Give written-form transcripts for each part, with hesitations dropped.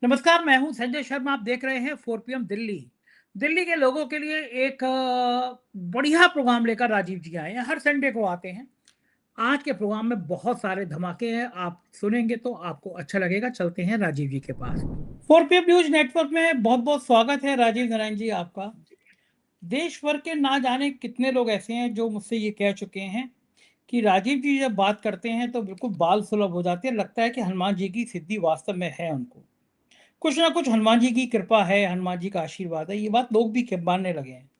नमस्कार, मैं हूं संजय शर्मा। आप देख रहे हैं 4 पीएम दिल्ली। दिल्ली के लोगों के लिए एक बढ़िया प्रोग्राम लेकर राजीव जी आए हैं। हर संडे को आते हैं। आज के प्रोग्राम में बहुत सारे धमाके हैं, आप सुनेंगे तो आपको अच्छा लगेगा। चलते हैं राजीव जी के पास। 4 पीएम न्यूज नेटवर्क में बहुत बहुत स्वागत है राजीव नारायण जी आपका। देश भर के ना जाने कितने लोग ऐसे हैं जो मुझसे ये कह चुके हैं कि राजीव जी जब बात करते हैं तो बिल्कुल बाल सुलभ हो जाते हैं। लगता है कि हनुमान जी की सिद्धि वास्तव में है उनको। कुछ ना कुछ हनुमान जी की कृपा है, हनुमान जी का आशीर्वाद है, ये बात लोग भी मानने लगे हैं।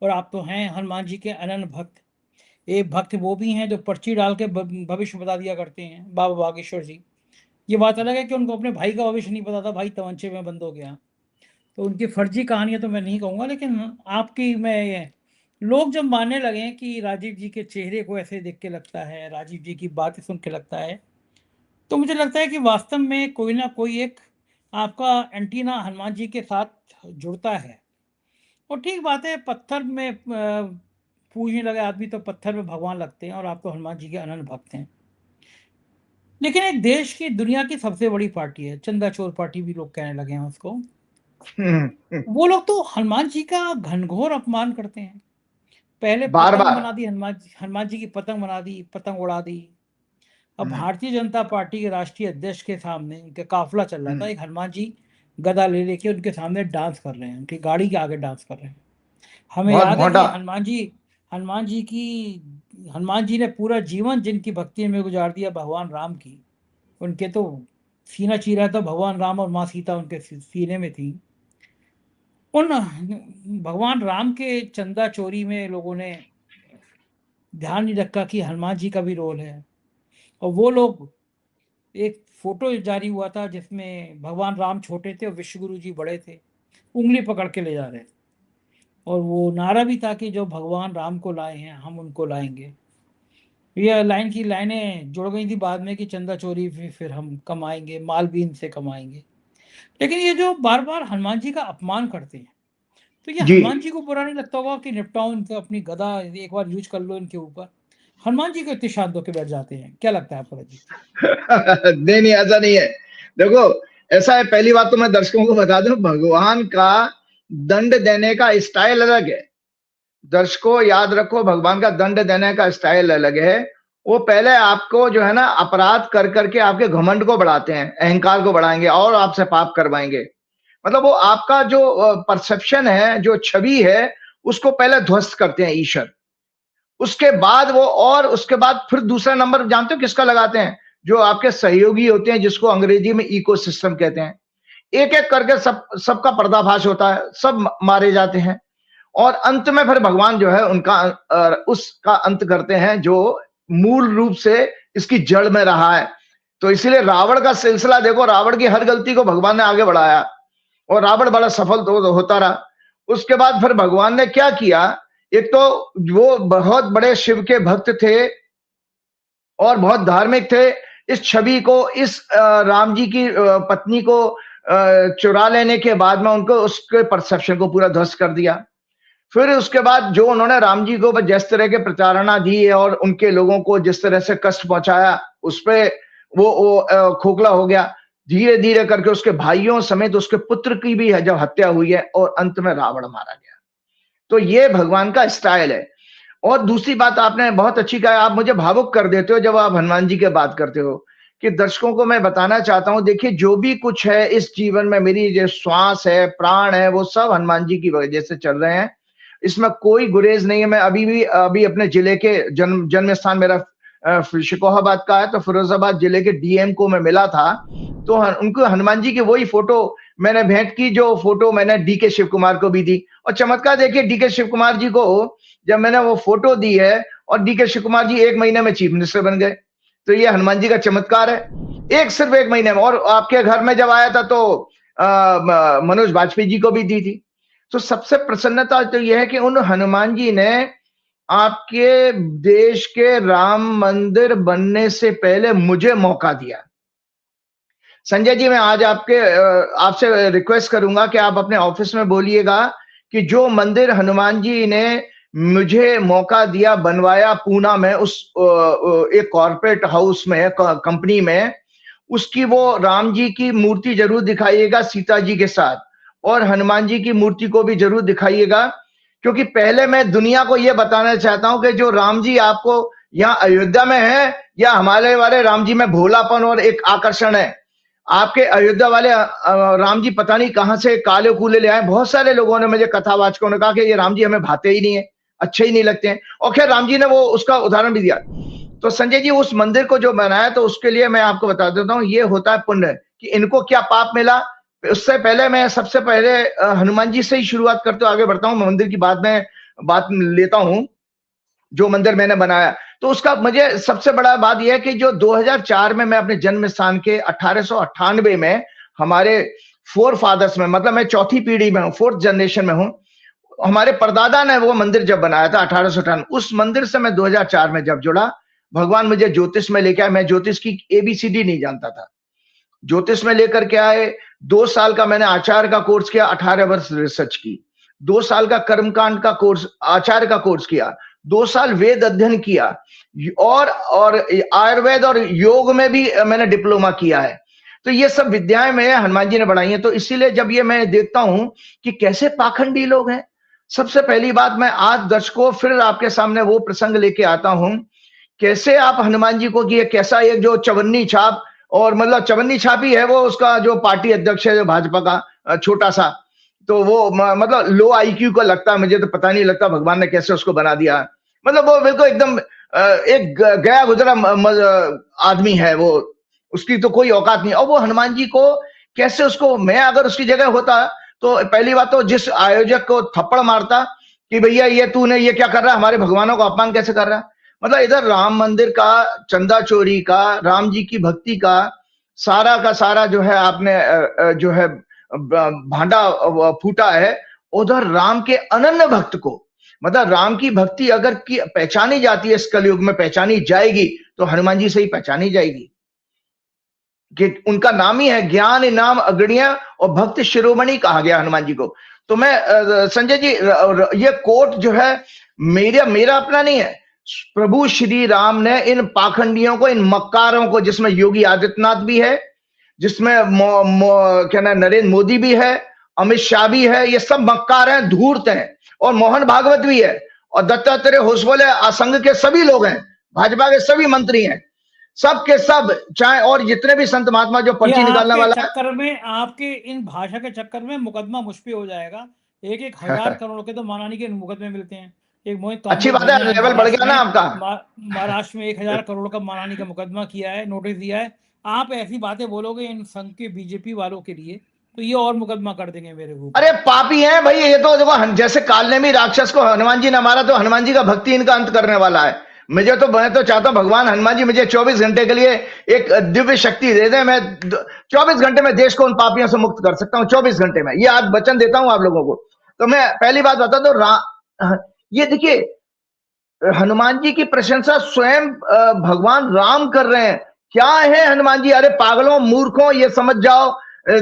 और आप तो हैं हनुमान जी के अनन्य भक्त। एक भक्त वो भी हैं जो पर्ची डाल के भविष्य बता दिया करते हैं, बाबा बागेश्वर जी। ये बात अलग है कि उनको अपने भाई का भविष्य नहीं पता था, भाई तमंचे में बंद हो गया। तो उनकी फर्जी कहानियां तो मैं नहीं कहूँगा, लेकिन आपकी मैं ये लोग जब मानने लगे हैं कि राजीव जी के चेहरे को ऐसे देख के लगता है, राजीव जी की बातें सुन के लगता है, तो मुझे लगता है कि वास्तव में कोई ना कोई एक आपका एंटीना हनुमान जी के साथ जुड़ता है। और ठीक बात है, पत्थर में पूजने लगे आदमी तो पत्थर में भगवान लगते हैं, और आप तो हनुमान जी के अनन्य भक्त हैं। लेकिन एक देश की दुनिया की सबसे बड़ी पार्टी है, चंदा चोर पार्टी भी लोग कहने लगे हैं उसको। वो लोग तो हनुमान जी का घनघोर अपमान करते हैं। पहले बार पतंग बार। बना दी, हनुमान जी की पतंग बना दी, पतंग उड़ा दी। अब हम्म, भारतीय जनता पार्टी के राष्ट्रीय अध्यक्ष के सामने उनके काफिला चल रहा था, हम्म, एक हनुमान जी गदा ले लेके उनके सामने डांस कर रहे हैं, उनकी गाड़ी के आगे डांस कर रहे हैं। हमें बहुत याद है कि मोटा। हनुमान जी ने पूरा जीवन जिनकी भक्ति में गुजार दिया, भगवान राम की। उनके तो सीना चीरा तो भगवान राम और माँ सीता उनके सीने में थी। उन भगवान राम के चंदा चोरी में लोगों ने ध्यान नहीं रखा कि हनुमान जी का भी रोल है। और वो लोग, एक फोटो जारी हुआ था जिसमें भगवान राम छोटे थे और विश्वगुरु जी बड़े थे, उंगली पकड़ के ले जा रहे थे। और वो नारा भी था कि जो भगवान राम को लाए हैं हम उनको लाएंगे। ये लाइन की लाइनें जुड़ गई थी बाद में कि चंदा चोरी फिर हम कमाएंगे, माल भी इनसे कमाएंगे। लेकिन ये जो बार बार हनुमान जी का अपमान करते हैं, तो ये जी। हनुमान जी को बुरा नहीं लगता होगा कि निपटाओ इनसे, अपनी गदा एक बार यूज कर लो इनके ऊपर। हनुमान जी को इतने शांत होकर बैठ जाते हैं, क्या लगता है आपको जी? नहीं नहीं, ऐसा नहीं है। देखो, ऐसा है, पहली बात तो मैं दर्शकों को बता दूं, भगवान का दंड देने का स्टाइल अलग है। दर्शकों याद रखो, भगवान का दंड देने का स्टाइल अलग है। वो पहले आपको जो है ना, अपराध कर करके आपके घमंड को बढ़ाते हैं, अहंकार को बढ़ाएंगे और आपसे पाप करवाएंगे। मतलब वो आपका जो परसेप्शन है, जो छवि है, उसको पहले ध्वस्त करते हैं ईश्वर। उसके बाद वो, और उसके बाद फिर दूसरा नंबर जानते हो किसका लगाते हैं? जो आपके सहयोगी होते हैं, जिसको अंग्रेजी में इकोसिस्टम कहते हैं। एक एक करके सबका पर्दाफाश होता है, सब मारे जाते हैं। और अंत में फिर भगवान जो है उनका उसका अंत करते हैं, जो मूल रूप से इसकी जड़ में रहा है। तो इसीलिए रावण का सिलसिला देखो, रावण की हर गलती को भगवान ने आगे बढ़ाया और रावण बड़ा सफल तो होता रहा। उसके बाद फिर भगवान ने क्या किया? एक तो वो बहुत बड़े शिव के भक्त थे और बहुत धार्मिक थे। इस छवि को, इस राम जी की पत्नी को चुरा लेने के बाद में उनको उसके परसेप्शन को पूरा ध्वस्त कर दिया। फिर उसके बाद जो उन्होंने राम जी को जिस तरह के प्रचारणा दी है और उनके लोगों को जिस तरह से कष्ट पहुंचाया, उस पर वो खोखला हो गया। धीरे धीरे करके उसके भाइयों समेत उसके पुत्र की भी जब हत्या हुई है और अंत में रावण मारा गया। तो ये भगवान का स्टाइल है। और दूसरी बात आपने बहुत अच्छी कहा, आप मुझे भावुक कर देते हो जब आप हनुमान जी की बात करते हो। कि दर्शकों को मैं बताना चाहता हूं, देखिए जो भी कुछ है इस जीवन में, मेरी जो श्वास है, प्राण है, वो सब हनुमान जी की वजह से चल रहे हैं। इसमें कोई गुरेज नहीं है। मैं अभी अपने जिले के जन्म स्थान मेरा शिकोहाबाद का है, तो फिरोजाबाद जिले के डीएम को मैं मिला था। तो उनको हनुमान जी की वही फोटो मैंने भेंट की, जो फोटो मैंने डीके शिव कुमार को भी दी। और चमत्कार देखिए, डीके शिव कुमार जी को जब मैंने वो फोटो दी है, और डीके शिव कुमार जी 1 महीने में चीफ मिनिस्टर बन गए। तो ये हनुमान जी का चमत्कार है, सिर्फ 1 महीने में। और आपके घर में जब आया था तो मनोज वाजपेयी जी को भी दी थी। तो सबसे प्रसन्नता तो यह है कि उन हनुमान जी ने आपके देश के राम मंदिर बनने से पहले मुझे मौका दिया। संजय जी, मैं आज आपसे रिक्वेस्ट करूंगा कि आप अपने ऑफिस में बोलिएगा कि जो मंदिर हनुमान जी ने मुझे मौका दिया, बनवाया पूना में, उस एक कॉर्पोरेट हाउस में, कंपनी में, उसकी वो राम जी की मूर्ति जरूर दिखाइएगा सीता जी के साथ, और हनुमान जी की मूर्ति को भी जरूर दिखाइएगा, क्योंकि पहले मैं दुनिया को यह बताना चाहता हूं कि जो राम जी आपको यहाँ अयोध्या में है, या हमारे वाले राम जी में भोलापन और एक आकर्षण है। आपके अयोध्या वाले राम जी पता नहीं कहां से काले कूले ले आए। बहुत सारे लोगों ने, मुझे कथावाचकों ने कहा कि ये राम जी हमें भाते ही नहीं है, अच्छे ही नहीं लगते हैं, और खैर राम जी ने वो उसका उदाहरण भी दिया। तो संजय जी उस मंदिर को जो बनाया, तो उसके लिए मैं आपको बता देता हूँ, ये होता है पुण्य, कि इनको क्या पाप मिला। उससे पहले मैं सबसे पहले हनुमान जी से ही शुरुआत करते हुए आगे बढ़ता हूँ। मंदिर की बात लेता हूँ, जो मंदिर मैंने बनाया, तो उसका मुझे सबसे बड़ा बात यह है कि जो 2004 में मैं अपने जन्म स्थान के 1898 में हमारे फोर फादर्स में, मतलब मैं चौथी पीढ़ी में हूँ, फोर्थ जनरेशन में हूँ, हमारे परदादा ने वो मंदिर जब बनाया था 1898, उस मंदिर से मैं 2004 में जब जुड़ा, भगवान मुझे ज्योतिष में लेके आए। मैं ज्योतिष की एबीसीडी नहीं जानता था, ज्योतिष में लेकर के आए। 2 साल का मैंने आचार्य का कोर्स किया, 18 वर्ष रिसर्च की। 2 साल का कर्मकांड का कोर्स, आचार्य का कोर्स किया। 2 साल वेद अध्ययन किया, और आयुर्वेद और योग में भी मैंने डिप्लोमा किया है। तो ये सब विद्याएं में हनुमान जी ने बढ़ाई हैं। तो इसीलिए जब ये मैं देखता हूं कि कैसे पाखंडी लोग हैं, सबसे पहली बात मैं आज दर्शकों फिर आपके सामने वो प्रसंग लेके आता हूं, कैसे आप हनुमान जी को, कि कैसा ये जो चवन्नी छाप, और मतलब चवन्नी छाप ही है वो, उसका जो पार्टी अध्यक्ष है जो भाजपा का, छोटा सा, तो वो मतलब लो आईक्यू का लगता है मुझे, तो पता नहीं लगता भगवान ने कैसे उसको बना दिया। मतलब वो बिल्कुल एकदम एक गया गुजरा आदमी है वो, उसकी तो कोई औकात नहीं। और वो हनुमान जी को कैसे, उसको मैं अगर उसकी जगह होता, तो पहली बात तो जिस आयोजक को थप्पड़ मारता कि भैया ये तूने ये क्या कर रहा है, हमारे भगवानों का अपमान कैसे कर रहा है। मतलब इधर राम मंदिर का चंदा चोरी का, राम जी की भक्ति का सारा जो है आपने जो है भांडा फूटा है। उधर राम के अनन्य भक्त को, मतलब राम की भक्ति अगर की पहचानी जाती है, इस कलयुग में पहचानी जाएगी, तो हनुमान जी से ही पहचानी जाएगी, कि उनका नाम ही है ज्ञान नाम अग्रणीय और भक्त शिरोमणि कहा गया हनुमान जी को। तो मैं संजय जी, ये कोट जो है मेरा अपना नहीं है, प्रभु श्री राम ने इन पाखंडियों को, इन मक्कारों को, जिसमें योगी आदित्यनाथ भी है, जिसमें क्या नाम नरेंद्र मोदी भी है, अमित शाह भी है, ये सब मक्कार हैं, धूर्त हैं, और मोहन भागवत भी है, और दत्तात्रेय होसबोले असंघ के सभी लोग हैं, भाजपा के सभी मंत्री हैं, सब के सब, चाहे और जितने भी संत महात्मा जो पर्ची निकालने वाला है। चक्कर में, आपके इन भाषा के चक्कर में मुकदमा मुश्किल हो जाएगा। 1,000 करोड़ के तो मानहानि के मुकदमे मिलते हैं। एक मोहित अच्छी बात है, लेवल बढ़ गया ना आपका। महाराष्ट्र में 1,000 करोड़ का मानहानि का मुकदमा किया है, नोटिस दिया है। आप ऐसी बातें बोलोगे इन संघ के बीजेपी वालों के लिए, तो ये और मुकदमा कर देंगे मेरे ऊपर। अरे पापी हैं भाई ये तो, देखो जैसे कालनेमी राक्षस को हनुमान जी ने मारा, तो हनुमान जी का भक्ति इनका अंत करने वाला है। मैं तो चाहता हूं भगवान हनुमान जी मुझे 24 घंटे के लिए एक दिव्य शक्ति दे दे, मैं 24 घंटे में देश को उन पापियों से मुक्त कर सकता हूं, 24 घंटे में, ये आज वचन देता हूं आप लोगों को। तो मैं पहली बात बता दो, ये देखिए हनुमान जी की प्रशंसा स्वयं भगवान राम कर रहे हैं। क्या है हनुमान जी, अरे पागलों मूर्खों, ये समझ जाओ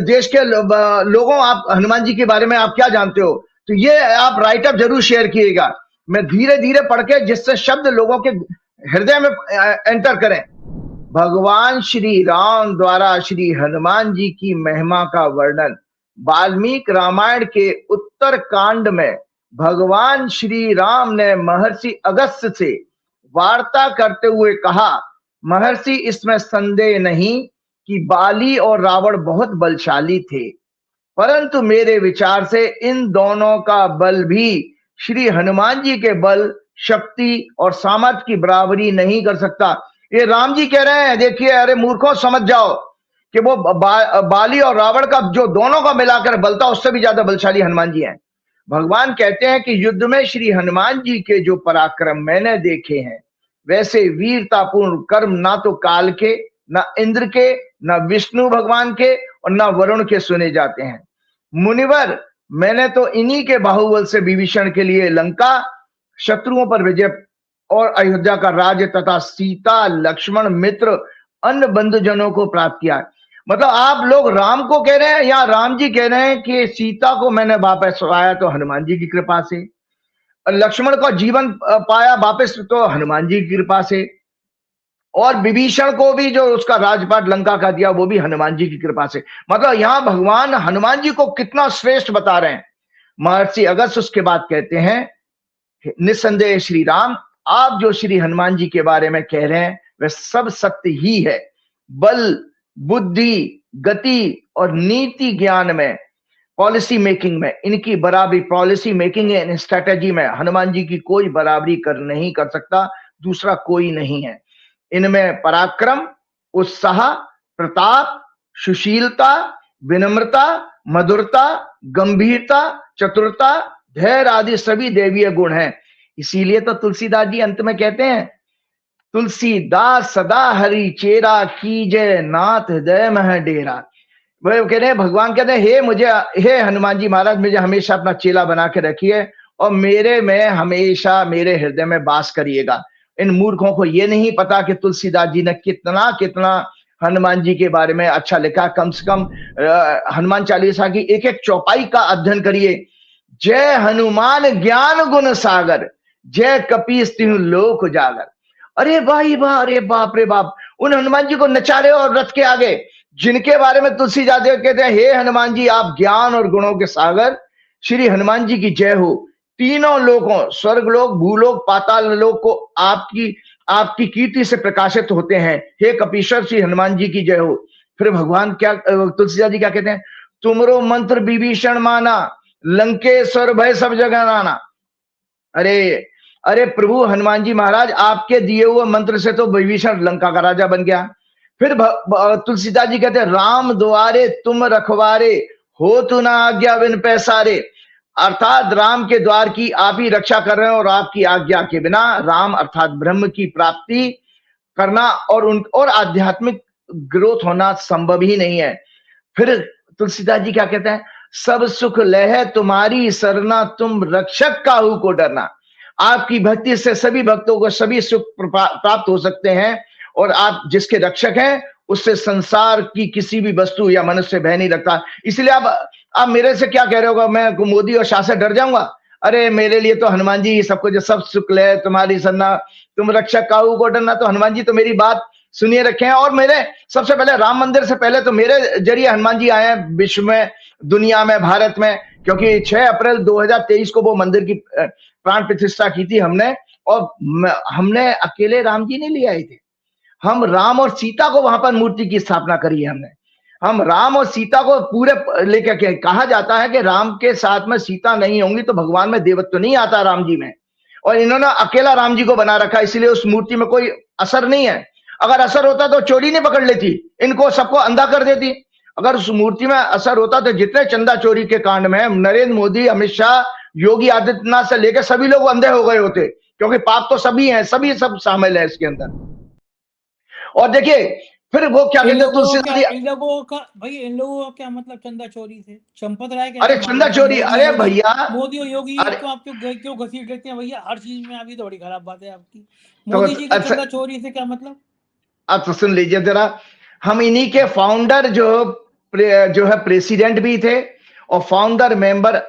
देश के लोगों, आप हनुमान जी के बारे में आप क्या जानते हो। तो ये आप राइटअप जरूर शेयर किएगा, मैं धीरे धीरे पढ़ के, जिससे शब्द लोगों के हृदय में एंटर करें। भगवान श्री राम द्वारा श्री हनुमान जी की महिमा का वर्णन वाल्मीकि रामायण के उत्तर कांड में भगवान श्री राम ने महर्षि अगस्त्य से वार्ता करते हुए कहा, महर्षि इसमें संदेह नहीं कि बाली और रावण बहुत बलशाली थे, परंतु मेरे विचार से इन दोनों का बल भी श्री हनुमान जी के बल, शक्ति और सामर्थ्य की बराबरी नहीं कर सकता। ये राम जी कह रहे हैं, देखिए अरे मूर्खों समझ जाओ कि वो बाली और रावण का जो दोनों का मिलाकर बल था, उससे भी ज्यादा बलशाली हनुमान जी हैं। भगवान कहते हैं कि युद्ध में श्री हनुमान जी के जो पराक्रम मैंने देखे हैं, वैसे वीरतापूर्ण कर्म ना तो काल के, ना इंद्र के, ना विष्णु भगवान के, और ना वरुण के सुने जाते हैं। मुनिवर, मैंने तो इन्हीं के बाहुबल से विभीषण के लिए लंका, शत्रुओं पर विजय और अयोध्या का राज्य तथा सीता, लक्ष्मण, मित्र, अन्य बंधुजनों को प्राप्त किया है। मतलब आप लोग राम को कह रहे हैं, या राम जी कह रहे हैं कि सीता को मैंने वापस पाया तो हनुमान जी की कृपा से, लक्ष्मण को जीवन पाया वापस तो हनुमान जी की कृपा से, और विभीषण को भी जो उसका राजपाट लंका का दिया वो भी हनुमान जी की कृपा से। मतलब यहां भगवान हनुमान जी को कितना श्रेष्ठ बता रहे हैं। महर्षि अगस्त्य उसके बाद कहते हैं, निस्संदेह श्री राम, आप जो श्री हनुमान जी के बारे में कह रहे हैं वह सब सत्य ही है। बल, बुद्धि, गति और नीति ज्ञान में, पॉलिसी मेकिंग में इनकी बराबरी, पॉलिसी मेकिंग एंड स्ट्रेटेजी में हनुमान जी की कोई बराबरी नहीं कर सकता, दूसरा कोई नहीं है। इनमें पराक्रम, उत्साह, प्रताप, सुशीलता, विनम्रता, मधुरता, गंभीरता, चतुरता, धैर्य आदि सभी दैवीय गुण हैं। इसीलिए तो तुलसीदास जी अंत में कहते हैं, तुलसीदास सदा हरि चेरा, कीजय नाथ हृदय मह डेरा। वो कह रहे हैं, भगवान कहते हैं, हे हनुमान जी महाराज, मुझे हमेशा अपना चेला बना के रखिए और मेरे में हमेशा मेरे हृदय में वास करिएगा। इन मूर्खों को ये नहीं पता कि तुलसीदास जी ने कितना कितना हनुमान जी के बारे में अच्छा लिखा। कम से कम हनुमान चालीसा की एक एक चौपाई का अध्ययन करिए। जय हनुमान ज्ञान गुण सागर, जय कपीस तिहु लोक उजागर। अरे भाई वाह, अरे बाप रे बाप, उन हनुमान जी को नचारे और रथ के आगे, जिनके बारे में तुलसीदास कहते हैं, हे हनुमान जी आप ज्ञान और गुणों के सागर, श्री हनुमान जी की जय हो। तीनों लोकों, स्वर्ग लोक, भूलोक, पाताल लोक को आपकी कीर्ति से प्रकाशित होते हैं। हे कपीश्वर, श्री हनुमान जी की जय हो। फिर भगवान क्या, तुलसीदास जी क्या कहते हैं, तुमरो मंत्र विभीषण माना, लंकेश्वर भय सब जगह नाना। अरे अरे प्रभु हनुमान जी महाराज, आपके दिए हुए मंत्र से तो विभीषण लंका का राजा बन गया। फिर तुलसीदास जी कहते हैं, राम द्वारे तुम रखवारे, हो तु ना आज्ञा बिन पैसारे। अर्थात राम के द्वार की आप ही रक्षा कर रहे हैं और आपकी आज्ञा के बिना राम अर्थात ब्रह्म की प्राप्ति करना और आध्यात्मिक ग्रोथ होना संभव ही नहीं है। फिर तुलसीदास जी क्या कहते हैं, सब सुख लह तुम्हारी सरना, तुम रक्षक काहू को डरना। आपकी भक्ति से सभी भक्तों को सभी सुख प्राप्त हो सकते हैं और आप जिसके रक्षक हैं उससे संसार की किसी भी वस्तु या मनुष्य भय नहीं रखता। इसलिए आप मेरे से क्या कह रहे होगा, मैं मोदी और शाह से डर जाऊंगा? अरे मेरे लिए तो हनुमान जी सबको, जो सब सुख ले तुम्हारी सरना, तुम रक्षक काहू को डरना, तो हनुमान जी तो मेरी बात सुनिए रखे हैं। और मेरे सबसे पहले राम मंदिर से पहले तो मेरे जरिए हनुमान जी आए हैं विश्व में, दुनिया में, भारत में, क्योंकि 6 अप्रैल 2023 को वो मंदिर की प्राण प्रतिष्ठा की थी हमने। और हमने अकेले राम जी नहीं ले आए थे, हम राम और सीता को वहां पर मूर्ति की स्थापना करी है हमने। हम राम और सीता को पूरे लेकर के, कहा जाता है कि राम के साथ में सीता नहीं होंगी तो भगवान में देवत्व नहीं आता राम जी में, और इन्होंने अकेला राम जी को बना रखा, इसलिए उस मूर्ति में कोई असर नहीं है। अगर असर होता तो चोरी नहीं पकड़ लेती, इनको सबको अंधा कर देती। अगर उस मूर्ति में असर होता तो जितने चंदा चोरी के कांड में नरेंद्र मोदी, अमित शाह, योगी आदित्यनाथ से लेकर सभी लोग अंधे हो गए होते, क्योंकि पाप तो सभी हैं, सभी सब शामिल है इसके अंदर। और देखिए फिर वो क्या कहते हैं, इन लोगों का भाई, इन लोगों का क्या मतलब चंदा चोरी से? चंपत राय कहते अरे चंदा चोरी, अरे भैया मोदी और योगी तो आप क्यों घसीट लेते हैं भैया हर चीज में? अभी तो बड़ी खराब बात है आपकी। मोदी जी का चंदा चोरी से क्या मतलब? आप तो सुन लीजिए जरा, हम इन्हीं के फाउंडर जो है प्रेसिडेंट भी थे और फाउंडर मेंबर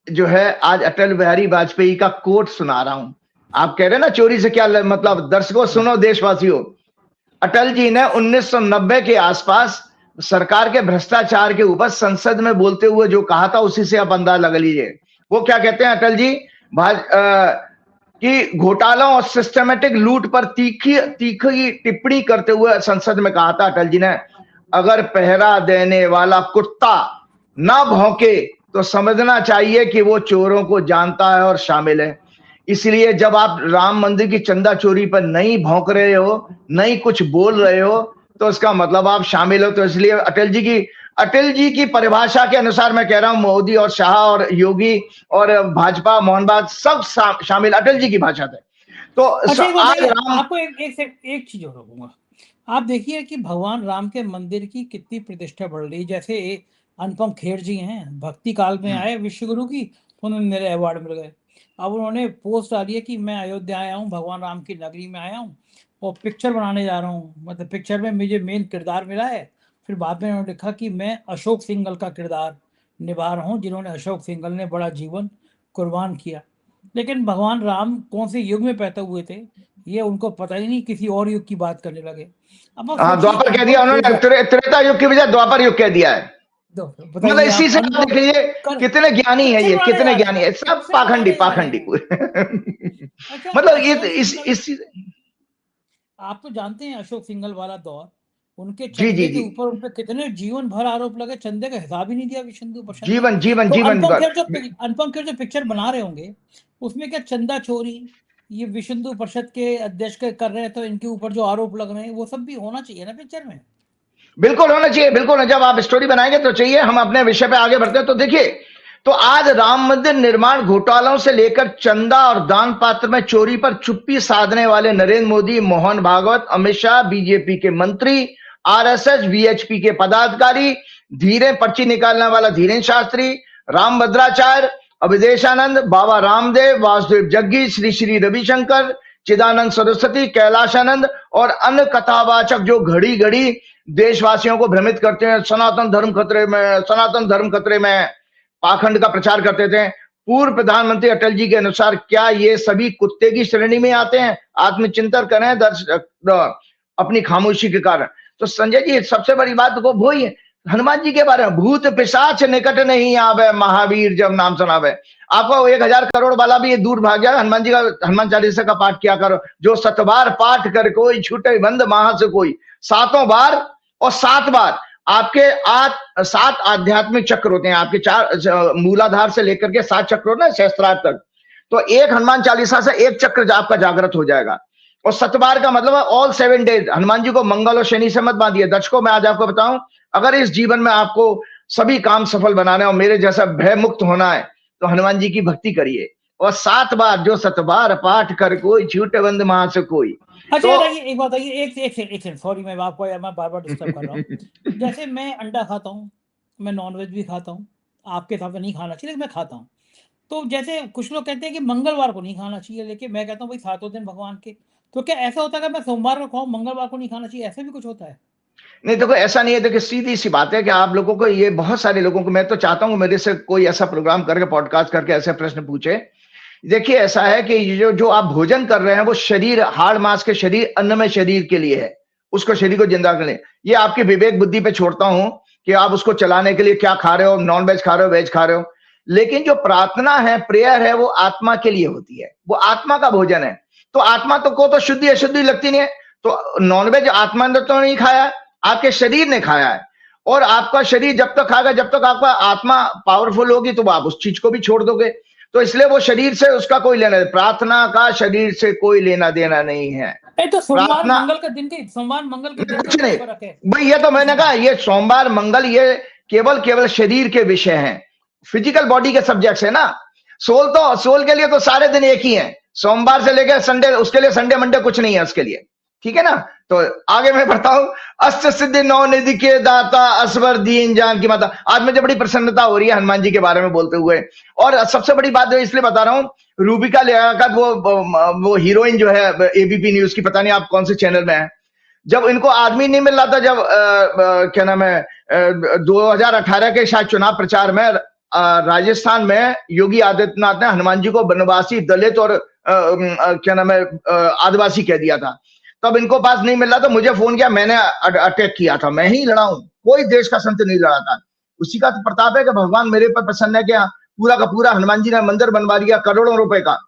जो है आज अटल बिहारी वाजपेयी का कोट सुना रहा हूं। आप कह रहे हैं ना चोरी से क्या मतलब, दर्शकों सुनो, देशवासियों। अटल जी ने 1990 के आसपास सरकार के भ्रष्टाचार के ऊपर संसद में बोलते हुए जो कहा था, उसी से आप अंदाजा लगा लीजिए। वो क्या कहते हैं अटल जी, कि घोटालों और सिस्टमेटिक लूट पर तीखी टिप्पणी करते हुए संसद में कहा था अटल जी ने, अगर पहरा देने वाला कुत्ता ना भौंके तो समझना चाहिए कि वो चोरों को जानता है और शामिल है। इसलिए जब आप राम मंदिर की चंदा चोरी पर नहीं भौंक रहे हो, नहीं कुछ बोल रहे हो, तो उसका मतलब आप शामिल हो। तो इसलिए अटल जी की परिभाषा के अनुसार मैं कह रहा हूं, मोदी और शाह और योगी और भाजपा, मोहन बाग सब शामिल अटल जी की भाषा थे। तो आपको एक चीज और कहूंगा, आप देखिए कि भगवान राम के मंदिर की कितनी प्रतिष्ठा बढ़ रही है। जैसे अनुपम खेर जी हैं, भक्ति काल में आए विश्व गुरु की, उन्होंने मेरे अवार्ड मिल गए। अब उन्होंने पोस्ट डाली है कि मैं अयोध्या आया हूँ, भगवान राम की नगरी में आया हूँ और पिक्चर बनाने जा रहा हूँ, मतलब पिक्चर में मुझे मेन किरदार मिला है। फिर बाद में उन्होंने लिखा कि मैं अशोक सिंघल का किरदार निभा रहा हूँ, जिन्होंने अशोक सिंघल ने बड़ा जीवन कुर्बान किया। लेकिन भगवान राम कौन से युग में पैदा हुए थे ये उनको पता ही नहीं, किसी और युग की बात करने लगे। अब आप हाँ, सोचिए द्वापर कह दिया अनपढ़ उन्होंने, ट्रेडर, त्रेता युग की बजाय द्वापर युग कह दिया है। मतलब बताइए इसी आप, से आप अनपढ़ देख लीजिए कर कितने ज्ञानी है, पिक्चर ये बनाने कितने जा रहे ज्ञानी हैं, है, सब पिक्चर पाखंडी बनाने जा रहे पाखंडी हैं। पूरे। अच्छा, मतलब ये अशोक सिंघल, इस आप तो जानते हैं अशोक सिंघल वाला दौर, उनके जी जी चंदे के जी, ऊपर उन पे कितने जीवन भर आरोप लगे, चंदे का हिसाब ही नहीं दिया विश्व हिंदू परिषद ने। जीवन जीवन तो जीवन भर। अनुपम खेर जो पिक्चर बना रहे होंगे, उसमें क्या चंदा चोरी ये विश्व हिंदू परिषद के अध्यक्ष के कर रहे हैं, तो इनके ऊपर जो आरोप लग रहे हैं वो सब भी होना चाहिए ना पिक्चर में। बिल्कुल होना चाहिए, बिल्कुल। जब आप स्टोरी बनाएंगे तो चाहिए। हम अपने विषय पे आगे बढ़ते हैं तो देखिए, तो आज राम मंदिर निर्माण घोटालों से लेकर चंदा और दान पात्र में चोरी पर चुप्पी साधने वाले नरेंद्र मोदी, मोहन भागवत, अमित शाह, बीजेपी के मंत्री, आरएसएस, वीएचपी के पदाधिकारी, धीरे पर्ची निकालने वाला धीरेन्द्र शास्त्री, राम भद्राचार्य, अवधेशानंद, बाबा रामदेव, वासुदेव जग्गी, श्री श्री रविशंकर, चिदानंद सरस्वती, कैलाशानंद और अन्य कथावाचक जो घड़ी घड़ी देशवासियों को भ्रमित करते हैं, सनातन धर्म खतरे में, सनातन धर्म खतरे में, पाखंड का प्रचार करते थे। पूर्व प्रधानमंत्री अटल जी के अनुसार क्या ये सभी कुत्ते की श्रेणी में आते हैं? आत्मचिंतन करें दर्शक अपनी खामोशी के कारण। तो संजय जी सबसे बड़ी बात को वही है हनुमान जी के बारे में, भूत पिशाच निकट नहीं आवे, महावीर जब नाम सुनावे। आपको 1,000 करोड़ वाला भी दूर भाग गया। हनुमान जी का, हनुमान चालीसा का पाठ किया करो, जो 7 बार पाठ कर कोई छूटे बंद महा से कोई। 7 बार और 7 बार आपके 7 आध्यात्मिक चक्र होते हैं आपके, 4 मूलाधार से लेकर के 7 चक्र होते हैं सहस्त्रार्थ तक। तो एक हनुमान चालीसा से एक चक्र आपका जागृत हो जाएगा। और 7 बार का मतलब है ऑल 7 डेज। हनुमान जी को मंगल और शनि से मत बांधिए। दर्शकों, मैं आज आपको बताऊं, अगर इस जीवन में आपको सभी काम सफल बनाने और मेरे जैसा भय मुक्त होना है तो हनुमान जी की भक्ति करिए। और 7 बार जो 7 बार पाठ कर कोई छूटे बंद महा से कोई। अच्छा तो बताइए, एक बात बताइए, एक सेकंड, सॉरी मैं आपको, मैं बार बार डिस्टर्ब कर रहा हूँ। जैसे मैं अंडा खाता हूँ, मैं नॉनवेज भी खाता हूँ, आपके हिसाब से नहीं खाना चाहिए लेकिन मैं खाता हूँ। तो जैसे कुछ लोग कहते हैं कि मंगलवार को नहीं खाना चाहिए, लेकिन मैं कहता हूँ भाई सातों दिन भगवान के, तो क्या ऐसा होता है कि मैं सोमवार को खाऊं मंगलवार को नहीं खाना चाहिए, ऐसे भी कुछ होता है? नहीं, देखो ऐसा नहीं है। देखिए सीधी सी बात है कि आप लोगों को, ये बहुत सारे लोगों को, मैं तो चाहता हूं मेरे से कोई ऐसा प्रोग्राम करके, पॉडकास्ट करके ऐसे प्रश्न पूछे। देखिए ऐसा है कि जो जो आप भोजन कर रहे हैं वो शरीर, हाड़ मांस के शरीर, अन्नमय शरीर के लिए है। उसको, शरीर को जिंदा करने, ये आपकी विवेक बुद्धि पे छोड़ता हूं कि आप उसको चलाने के लिए क्या खा रहे हो, नॉन वेज खा रहे हो, वेज खा रहे हो। लेकिन जो प्रार्थना है, प्रेयर है, वो आत्मा के लिए होती है, वो आत्मा का भोजन है। तो आत्मा तो को तो शुद्धि अशुद्धि लगती नहीं है। तो नॉनवेज आत्मा ने तो नहीं खाया, आपके शरीर ने खाया है। और आपका शरीर जब तक खाएगा, जब तक आपका आत्मा पावरफुल होगी तो आप उस चीज को भी छोड़ दोगे। तो इसलिए वो शरीर से उसका कोई लेना, प्रार्थना का शरीर से कोई लेना देना नहीं है। तो सोमवार प्रार्थना मंगल के दिन के, सोमवार मंगल के दिन का कुछ क्या नहीं फर्क है? भाई, ये तो मैंने कहा, ये सोमवार मंगल ये केवल केवल शरीर के विषय हैं, फिजिकल बॉडी के सब्जेक्ट्स है ना। सोल तो, सोल के लिए तो सारे दिन एक ही है, सोमवार से लेकर संडे, उसके लिए संडे मंडे कुछ नहीं है उसके लिए, ठीक है ना। तो आगे मैं बढ़ता हूं। अष्ट सिद्धि 9 निधि के दाता, असवर दीन जान की माता। आज मुझे बड़ी प्रसन्नता हो रही है हनुमान जी के बारे में बोलते हुए। और सबसे बड़ी बात जो इसलिए बता रहा हूं, रूबिका लियाकत, वो हीरोइन जो है एबीपी न्यूज की, पता नहीं आप कौन से चैनल में है, जब इनको आदमी नहीं मिल रहा था, जब क्या नाम है 2018 के शायद चुनाव प्रचार में राजस्थान में योगी आदित्यनाथ ने हनुमान जी को वनवासी, दलित और क्या नाम है आदिवासी कह दिया था। तब इनको पास नहीं मिल रहा तो मुझे फोन किया, मैंने अटैक किया था, मैं ही लड़ा हूं, कोई देश का संत नहीं लड़ा था। उसी का तो प्रताप है कि भगवान मेरे पर प्रसन्न है कि पूरा का पूरा हनुमान जी ने मंदिर बनवा दिया करोड़ों रुपए का।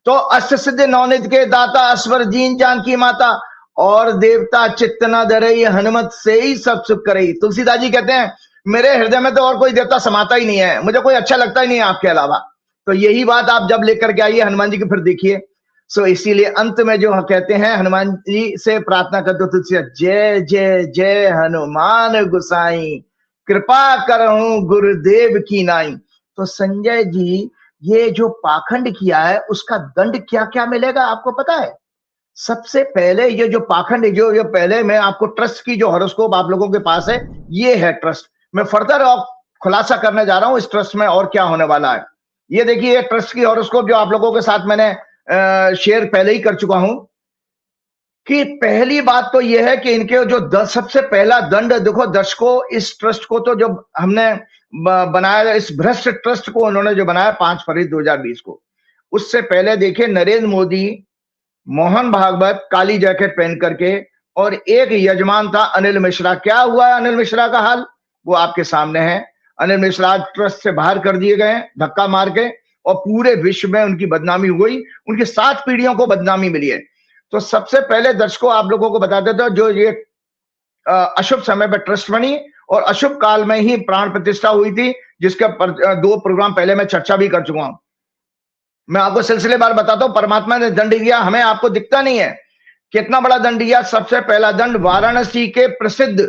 तो अष्ट सिद्धि 9 निधि के दाता, असवर दीन जान की माता, और देवता चित्त न डरई, हनुमत से ही सब सुख करई। तुलसीदास जी कहते हैं मेरे हृदय में तो और कोई देवता समाता ही नहीं है, मुझे कोई अच्छा लगता ही नहीं है आपके अलावा। तो यही बात आप जब लेकर के आइए हनुमान जी की, फिर देखिए। सो इसीलिए अंत में जो कहते हैं, हनुमान जी से प्रार्थना कर दो तुलसी, जय जय जय हनुमान गुसाई, कृपा करहूं गुरुदेव की नाई। तो संजय जी, ये जो पाखंड किया है उसका दंड क्या क्या मिलेगा आपको पता है? सबसे पहले ये जो पाखंड, जो ये पहले मैं आपको ट्रस्ट की जो हॉरोस्कोप आप लोगों के पास है, ये है ट्रस्ट। मैं फर्दर खुलासा करने जा रहा हूं इस ट्रस्ट में और क्या होने वाला है। ये देखिए ट्रस्ट की हॉरोस्कोप जो आप लोगों के साथ मैंने शेयर पहले ही कर चुका हूं, कि पहली बात तो यह है कि इनके जो सबसे पहला दंड देखो दर्शकों, इस ट्रस्ट को तो जो हमने बनाया, इस भ्रष्ट ट्रस्ट को उन्होंने जो बनाया 5 फरवरी 2020 को, उससे पहले देखिए नरेंद्र मोदी, मोहन भागवत काली जैकेट पहन करके, और एक यजमान था अनिल मिश्रा। क्या हुआ है अनिल मिश्रा का हाल, वो आपके सामने है। अनिल मिश्रा ट्रस्ट से बाहर कर दिए गए धक्का मार के, और पूरे विश्व में उनकी बदनामी हो गई, उनकी 7 पीढ़ियों को बदनामी मिली है। तो सबसे पहले दर्शकों आप लोगों को बता देता हूं, जो ये अशुभ समय पर ट्रस्ट बनी और अशुभ काल में ही प्राण प्रतिष्ठा हुई थी, जिसका 2 प्रोग्राम पहले मैं चर्चा भी कर चुका हूं। मैं आपको सिलसिलेवार बताता हूं। परमात्मा ने दंड दिया, हमें आपको दिखता नहीं है कितना बड़ा दंड दिया। सबसे पहला दंड वाराणसी के प्रसिद्ध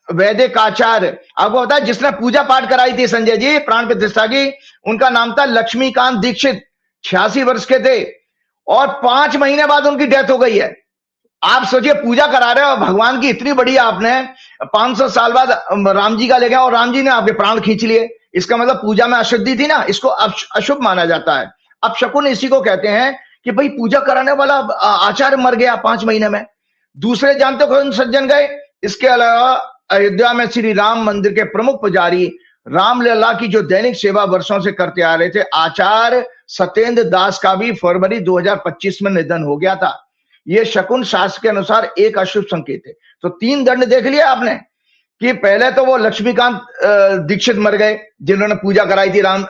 वैदिक आचार्य, आपको पता है जिसने पूजा पाठ कराई थी संजय जी प्राण प्रतिष्ठा की, उनका नाम था लक्ष्मीकांत दीक्षित। 86 वर्ष के थे और 5 महीने बाद उनकी डेथ हो गई है। आप सोचिए, पूजा करा रहे हो भगवान की इतनी बड़ी, आपने 500 साल बाद राम जी का ले गया और राम जी ने आपके प्राण खींच लिए। इसका मतलब पूजा में अशुद्धि थी ना, इसको अशुभ माना जाता है। अब शकुन इसी को कहते हैं कि भाई पूजा कराने वाला आचार्य मर गया 5 महीने में। दूसरे जानते कौन सज्जन गए? इसके अलावा अयोध्या में श्री राम मंदिर के प्रमुख पुजारी, रामलला की जो दैनिक सेवा वर्षों से करते आ रहे थे, आचार्य सत्येंद्र दास का भी फरवरी 2025 में निधन हो गया था। ये शकुन शास्त्र के अनुसार एक अशुभ संकेत है। तो 3 दंड देख लिया आपने कि पहले तो वो लक्ष्मीकांत दीक्षित मर गए जिन्होंने पूजा कराई थी राम,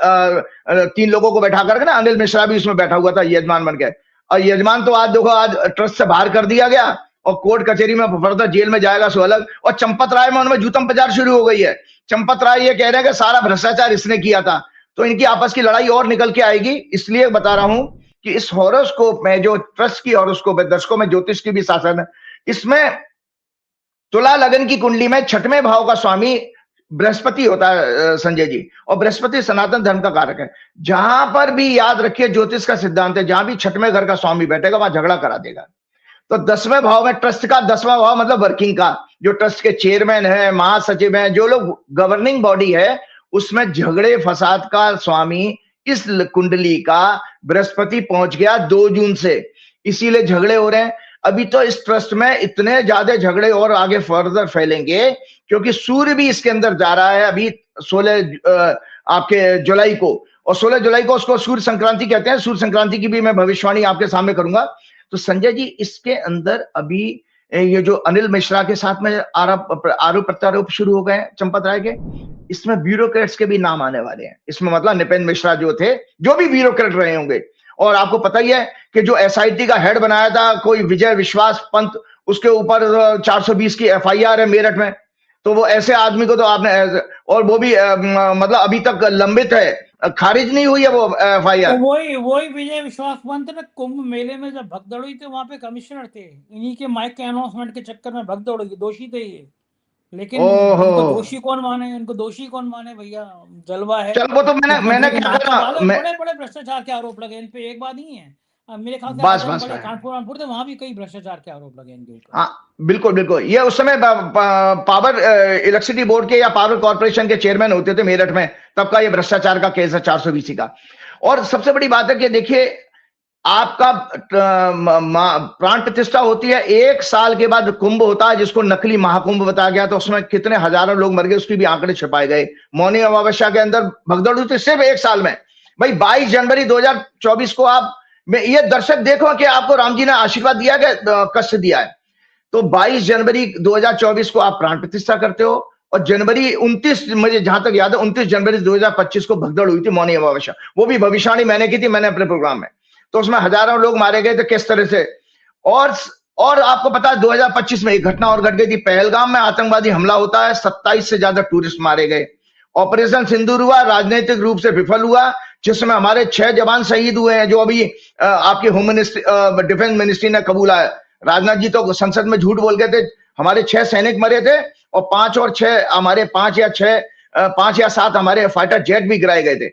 3 लोगों को बैठा करके ना, अनिल मिश्रा भी उसमें बैठा हुआ था, यजमान बन गए। और यजमान तो आज देखो, आज ट्रस्ट से बाहर कर दिया गया और कोर्ट कचहरी में फर्दर जेल में जाएगा सो अलग। और चंपत राय में उनमें जूतम प्रचार शुरू हो गई है। चंपत राय ये कह रहे हैं कि सारा भ्रष्टाचार इसने किया था। तो इनकी आपस की लड़ाई और निकल के आएगी। इसलिए बता रहा हूं कि इस हॉरोस्कोप में, जो ट्रस्ट की हॉरोस्कोप है, दर्शकों में ज्योतिष की भी शासन है, इसमें तुला लगन की कुंडली में 6वें भाव का स्वामी बृहस्पति होता है संजय जी, और बृहस्पति सनातन धर्म का कारक है। जहां पर भी याद रखिए ज्योतिष का सिद्धांत है, जहां भी 6वें घर का स्वामी बैठेगा वहां झगड़ा करा देगा। तो 10वें भाव में ट्रस्ट का 10वां भाव मतलब वर्किंग का, जो ट्रस्ट के चेयरमैन है, महासचिव है, जो लोग गवर्निंग बॉडी है, उसमें झगड़े फसाद का स्वामी इस कुंडली का बृहस्पति पहुंच गया 2 जून से, इसीलिए झगड़े हो रहे हैं। अभी तो इस ट्रस्ट में इतने ज्यादा झगड़े और आगे फर्दर फैलेंगे, क्योंकि सूर्य भी इसके अंदर जा रहा है अभी 16 आपके जुलाई को, और 16 जुलाई को उसको सूर्य संक्रांति कहते हैं। सूर्य संक्रांति की भी मैं भविष्यवाणी आपके सामने करूंगा। तो संजय जी, इसके अंदर अभी ये जो अनिल मिश्रा के साथ में आरोप प्रत्यारोप शुरू हो गए चंपत राय के, इसमें ब्यूरोक्रेट्स के भी नाम आने वाले हैं। इसमें मतलब निपेंद्र मिश्रा जो थे, जो भी ब्यूरोक्रेट रहे होंगे, और आपको पता ही है कि जो एसआईटी का हेड बनाया था कोई विजय विश्वास पंत, उसके ऊपर 420 की एफआईआर है मेरठ में। तो वो ऐसे आदमी को तो आपने, और वो भी मतलब अभी तक लंबित है, खारिज नहीं हुई है वो एफआईआर। तो वही विजय विश्वास पंत ने कुंभ मेले में जब भगदड़ हुई थी, वहां पे कमिश्नर थे, इन्हीं के माइक के अनाउंसमेंट के चक्कर में भगदड़ हुई, दोषी थे ये। लेकिन इनको दोषी कौन माने, इनको दोषी कौन माने भैया, जलवा है। चल वो तो मैंने क्या करा, बड़े बड़े भ्रष्टाचार के आरोप लगे इन पे, एक बात नहीं है। मेरे ख्याल से कानपुर थे, वहां भी कई भ्रष्टाचार के आरोप लगे इनके ऊपर। हाँ बिल्कुल बिल्कुल। ये उस समय पावर इलेक्ट्रिसिटी बोर्ड के या पावर कॉर्पोरेशन के चेयरमैन होते थे मेरठ में, तब का ये भ्रष्टाचार का केस है 420 का। और सबसे बड़ी बात है कि देखिए, आपका प्राण प्रतिष्ठा होती है, 1 साल के बाद कुंभ होता है, जिसको नकली महाकुंभ बताया गया। तो उसमें कितने हजारों लोग मर गए, उसकी भी आंकड़े छुपाए गए। मौनी अमावस्या के अंदर भगदड़ हुई थी सिर्फ 1 साल में। भाई 22 जनवरी 2024 को आप, ये दर्शक देखो कि आपको राम जी ने आशीर्वाद दिया कि कष्ट दिया है। तो 22 जनवरी 2024 को आप प्राण प्रतिष्ठा करते हो, और जनवरी 29, मुझे जहां तक याद है 29 जनवरी 2025 को भगदड़ हुई थी मौनी अमावस्या। वो भी भविष्यवाणी मैंने की थी, मैंने अपने प्रोग्राम में। तो उसमें हजारों लोग मारे गए थे किस तरह से। और आपको पता है 2025 में एक घटना और घट गई थी, पहलगाम में आतंकवादी हमला होता है, 27 से ज्यादा टूरिस्ट मारे गए। ऑपरेशन सिंदूर हुआ, राजनीतिक रूप से विफल हुआ, जिसमें हमारे 6 जवान शहीद हुए हैं, जो अभी आपकी होम मिनिस्ट्री, डिफेंस मिनिस्ट्री ने कबूला है। राजनाथ जी तो संसद में झूठ बोल गए थे, हमारे 6 सैनिक मरे थे, और 5 और 6 हमारे 5 या 7 हमारे फाइटर जेट भी गिराए गए थे।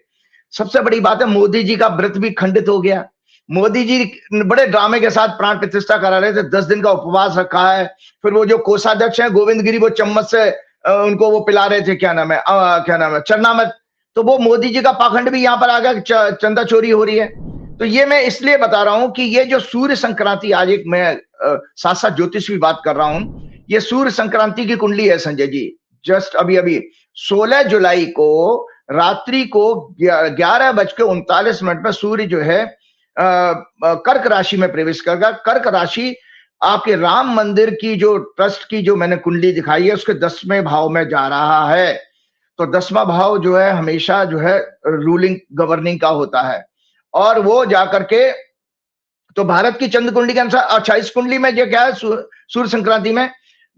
सबसे बड़ी बात है, मोदी जी का व्रत भी खंडित हो गया। मोदी जी बड़े ड्रामे के साथ प्राण प्रतिष्ठा करा रहे थे, 10 दिन का उपवास रखा है। फिर वो जो कोषाध्यक्ष हैं गोविंद गिरी, वो चम्मच से उनको वो पिला रहे थे, क्या नाम है चरनामत। तो वो मोदी जी का पाखंड भी यहाँ पर आ गया, चंदा चोरी हो रही है। तो ये मैं इसलिए बता रहा हूं कि ये जो सूर्य संक्रांति, आज एक मैं साथ साथ ज्योतिष की बात कर रहा हूं, ये सूर्य संक्रांति की कुंडली है संजय जी। जस्ट अभी 16 जुलाई को रात्रि को 11:39 में सूर्य जो है कर्क राशि में प्रवेश करेगा। कर्क राशि आपके राम मंदिर की जो ट्रस्ट की जो मैंने कुंडली दिखाई है उसके 10वें भाव में जा रहा है। तो 10वां भाव जो है हमेशा जो है रूलिंग गवर्निंग का होता है, और वो जाकर के तो भारत की चंद्र कुंडली के अनुसार, अच्छा इस कुंडली में जो क्या है, सूर्य संक्रांति में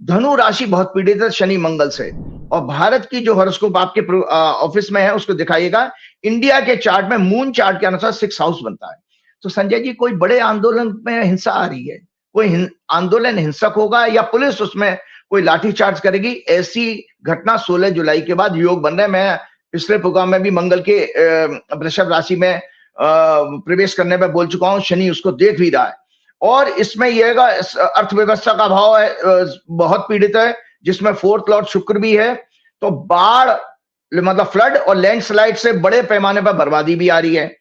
धनु राशि बहुत पीड़ित है शनि मंगल से, और भारत की जो हॉरोस्कोप आपके ऑफिस में है उसको दिखाइएगा। इंडिया के चार्ट में मून चार्ट के अनुसार 6 हाउस बनता है। तो संजय जी कोई बड़े आंदोलन में हिंसा आ रही है, कोई आंदोलन हिंसक होगा या पुलिस उसमें कोई लाठीचार्ज करेगी, ऐसी घटना 16 जुलाई के बाद योग बन रहे हैं। मैं पिछले प्रोग्राम में भी मंगल के वृषभ राशि में प्रवेश करने में बोल चुका हूं, शनि उसको देख भी रहा है। और इसमें यह अर्थव्यवस्था का भाव है बहुत पीड़ित है, जिसमें 4th लॉर्ड शुक्र भी है। तो बाढ़ मतलब फ्लड और लैंडस्लाइड से बड़े पैमाने पर बर्बादी भी आ रही है,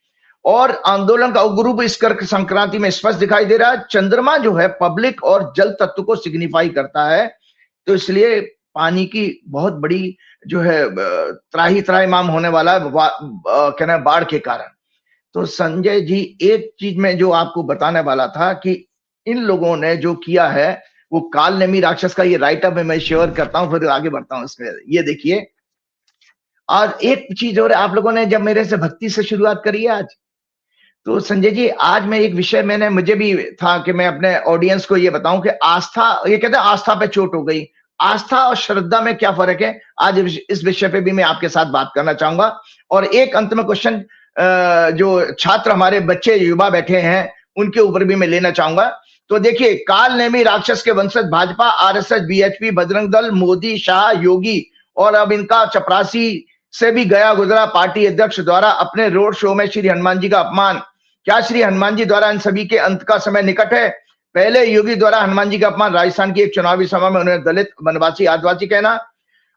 और आंदोलन का ग्रुप इस कर्क संक्रांति में स्पष्ट दिखाई दे रहा है। चंद्रमा जो है पब्लिक और जल तत्व को सिग्निफाई करता है, तो इसलिए पानी की बहुत बड़ी जो है त्राही-त्राहीमाम होने वाला है कहना बाढ़ के कारण। तो संजय जी एक चीज में जो आपको बताने वाला था कि इन लोगों ने जो किया है वो काल नेमी राक्षस का ये राइट अप मैं शेयर करता हूं, फिर आगे बढ़ता हूं इसमें। ये देखिए, आज एक चीज और आप लोगों ने जब मेरे से भक्ति से शुरुआत करी है आज, तो संजय जी आज मैं एक विषय मैंने मुझे भी था कि मैं अपने ऑडियंस को ये बताऊं कि आस्था, ये कहते हैं आस्था पे चोट हो गई, आस्था और श्रद्धा में क्या फर्क है, आज इस विषय पे भी मैं आपके साथ बात करना चाहूंगा। और एक अंत में क्वेश्चन जो छात्र हमारे बच्चे युवा बैठे हैं उनके ऊपर भी मैं लेना चाहूंगा। तो देखिए, काल नेमी राक्षस के वंशज भाजपा, आरएसएस, बीएचपी, बजरंग दल, मोदी, शाह, योगी और अब इनका चपरासी से भी गया गुजरा पार्टी अध्यक्ष द्वारा अपने रोड शो में श्री हनुमान जी का अपमान। क्या श्री हनुमान जी द्वारा इन सभी के अंत का समय निकट है? पहले योगी द्वारा हनुमान जी का अपमान, राजस्थान की एक चुनावी सभा में उन्हें दलित, वनवासी, आदिवासी कहना,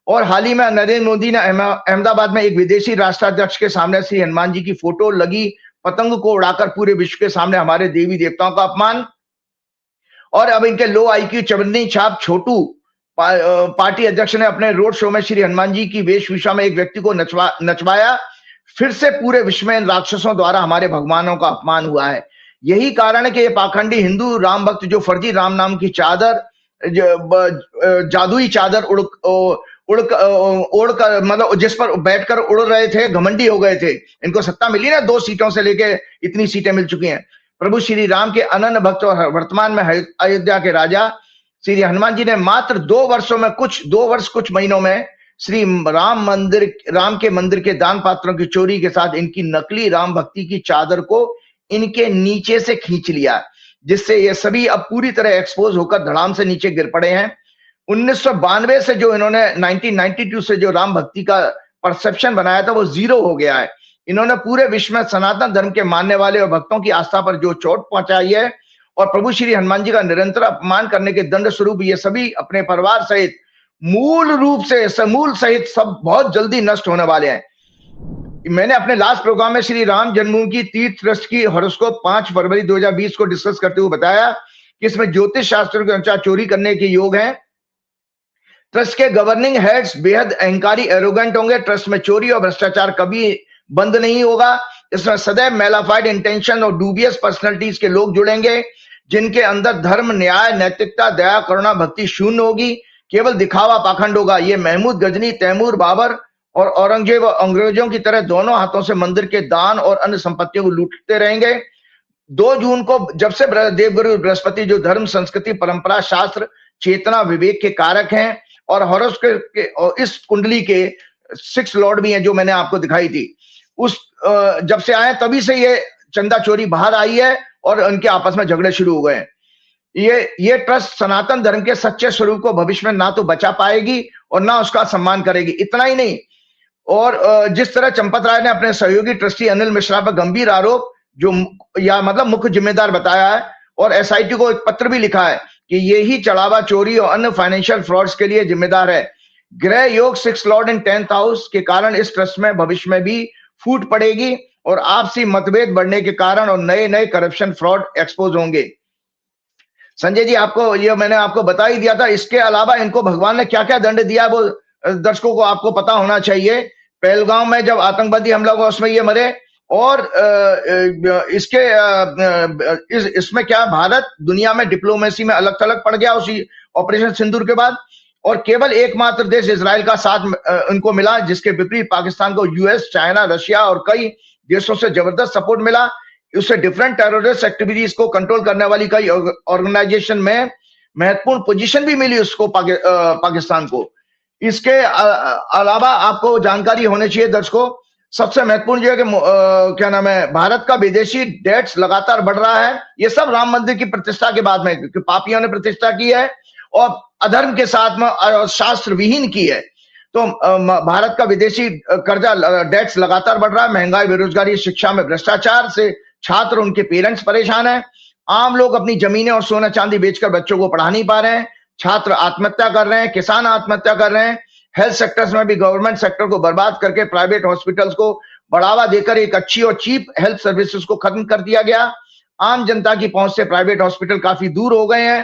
और हाल ही में नरेंद्र मोदी ने अहमदाबाद में एक विदेशी राष्ट्राध्यक्ष के सामने श्री हनुमान जी की फोटो लगी पतंग को उड़ाकर पूरे विश्व के सामने हमारे देवी देवताओं का अपमान। और अब इनके लो आईक्यू चवन्नी छाप छोटू पार्टी अध्यक्ष ने अपने रोड शो में श्री हनुमान जी की वेशभूषा में एक व्यक्ति को नचवाया। फिर से पूरे विश्व में इन राक्षसों द्वारा हमारे भगवानों का अपमान हुआ है। यही कारण है कि ये पाखंडी हिंदू राम भक्त जो फर्जी राम नाम की चादर, जादुई चादर उड़कर मतलब जिस पर बैठकर उड़ रहे थे, घमंडी हो गए थे। इनको सत्ता मिली ना, 2 सीटों से लेके इतनी सीटें मिल चुकी हैं। प्रभु श्री राम के अनन्य भक्त और वर्तमान में अयोध्या के राजा श्री हनुमान जी ने मात्र 2 वर्ष कुछ महीनों में श्री राम के मंदिर के दान पात्रों की चोरी के साथ इनकी नकली राम भक्ति की चादर को इनके नीचे से खींच लिया, जिससे ये सभी अब पूरी तरह एक्सपोज होकर धड़ाम से नीचे गिर पड़े हैं। 1992 से जो इन्होंने 1992 से जो राम भक्ति का परसेप्शन बनाया था वो जीरो हो गया है। इन्होंने पूरे विश्व में सनातन धर्म के मानने वाले और भक्तों की आस्था पर जो चोट पहुंचाई है, और प्रभु श्री हनुमान जी का निरंतर अपमान करने के दंड स्वरूप ये सभी अपने परिवार सहित समूल सहित सब बहुत जल्दी नष्ट होने वाले हैं। मैंने अपने लास्ट प्रोग्राम में श्री राम जन्मभूमि की तीर्थ ट्रस्ट की हॉरोस्कोप 5 फरवरी 2020 को डिस्कस करते हुए बताया कि इसमें ज्योतिष शास्त्र के अनुसार चोरी करने के योग हैं। ट्रस्ट के गवर्निंग हेड्स बेहद अहंकारी एरोगेंट होंगे। ट्रस्ट में चोरी और भ्रष्टाचार कभी बंद नहीं होगा। इसमें सदैव मेलाफाइड इंटेंशन और डूबियस पर्सनैलिटीज के लोग जुड़ेंगे, जिनके अंदर धर्म, न्याय, नैतिकता, दया, करुणा, भक्ति शून्य होगी। केवल दिखावा, पाखंड होगा। ये महमूद गजनी, तैमूर, बाबर और औरंगजेब अंग्रेजों की तरह दोनों हाथों से मंदिर के दान और अन्य संपत्तियों को लूटते रहेंगे। 2 जून को जब से देवगुरु बृहस्पति जो धर्म, संस्कृति, परंपरा, शास्त्र, चेतना, विवेक के कारक हैं, और हॉरोस्कोप के इस कुंडली के 6 लॉर्ड भी हैं जो मैंने आपको दिखाई थी, उस जब से आए तभी से ये चंदा चोरी बाहर आई है और उनके आपस में झगड़े शुरू हो गए। ये ट्रस्ट सनातन धर्म के सच्चे स्वरूप को भविष्य में ना तो बचा पाएगी और ना उसका सम्मान करेगी। इतना ही नहीं, और जिस तरह चंपत राय ने अपने सहयोगी ट्रस्टी अनिल मिश्रा पर गंभीर आरोप जो या मतलब मुख्य जिम्मेदार बताया है, और एसआईटी को एक पत्र भी लिखा है कि ये ही चढ़ावा, चोरी और अन्य फाइनेंशियल फ्रॉड्स के लिए जिम्मेदार है। ग्रह योग 6 लॉर्ड इन 10th हाउस के कारण इस ट्रस्ट में भविष्य में भी फूट पड़ेगी और आपसी मतभेद बढ़ने के कारण और नए नए करप्शन, फ्रॉड एक्सपोज होंगे। संजय जी आपको ये मैंने आपको बता ही दिया था। इसके अलावा इनको भगवान ने क्या क्या दंड दिया वो दर्शकों को आपको पता होना चाहिए। पहलगांव में जब आतंकवादी हमला हुआ उसमें ये मरे, और इसमें क्या, भारत दुनिया में डिप्लोमेसी में अलग थलग पड़ गया उसी ऑपरेशन सिंदूर के बाद, और केवल एकमात्र देश इजराइल का साथ उनको मिला, जिसके विपरीत पाकिस्तान को यूएस, चाइना, रशिया और कई देशों से जबरदस्त सपोर्ट मिला। उससे डिफरेंट टेररिस्ट एक्टिविटीज को कंट्रोल करने वाली कई ऑर्गेनाइजेशन में महत्वपूर्ण पोजीशन भी मिली उसको, पाकिस्तान को। इसके अलावा आपको जानकारी होनी चाहिए दर्शकों, सबसे महत्वपूर्ण जो है कि क्या नाम है, भारत का विदेशी डेट्स लगातार बढ़ रहा है। ये सब राम मंदिर की प्रतिष्ठा के बाद में, क्योंकि पापियों ने प्रतिष्ठा की है और अधर्म के साथ में शास्त्र विहीन की है। तो भारत का विदेशी कर्जा डेट्स लगातार बढ़ रहा है। महंगाई, बेरोजगारी, शिक्षा में भ्रष्टाचार से छात्र, उनके पेरेंट्स परेशान हैं। आम लोग अपनी जमीनें और सोना चांदी बेचकर बच्चों को पढ़ा नहीं पा रहे हैं। छात्र आत्महत्या कर रहे हैं, किसान आत्महत्या कर रहे हैं। हेल्थ सेक्टर्स में भी गवर्नमेंट सेक्टर को बर्बाद करके प्राइवेट हॉस्पिटल्स को बढ़ावा देकर एक अच्छी और चीप हेल्थ सर्विसेज को खत्म कर दिया गया। आम जनता की पहुंच से प्राइवेट हॉस्पिटल काफी दूर हो गए हैं।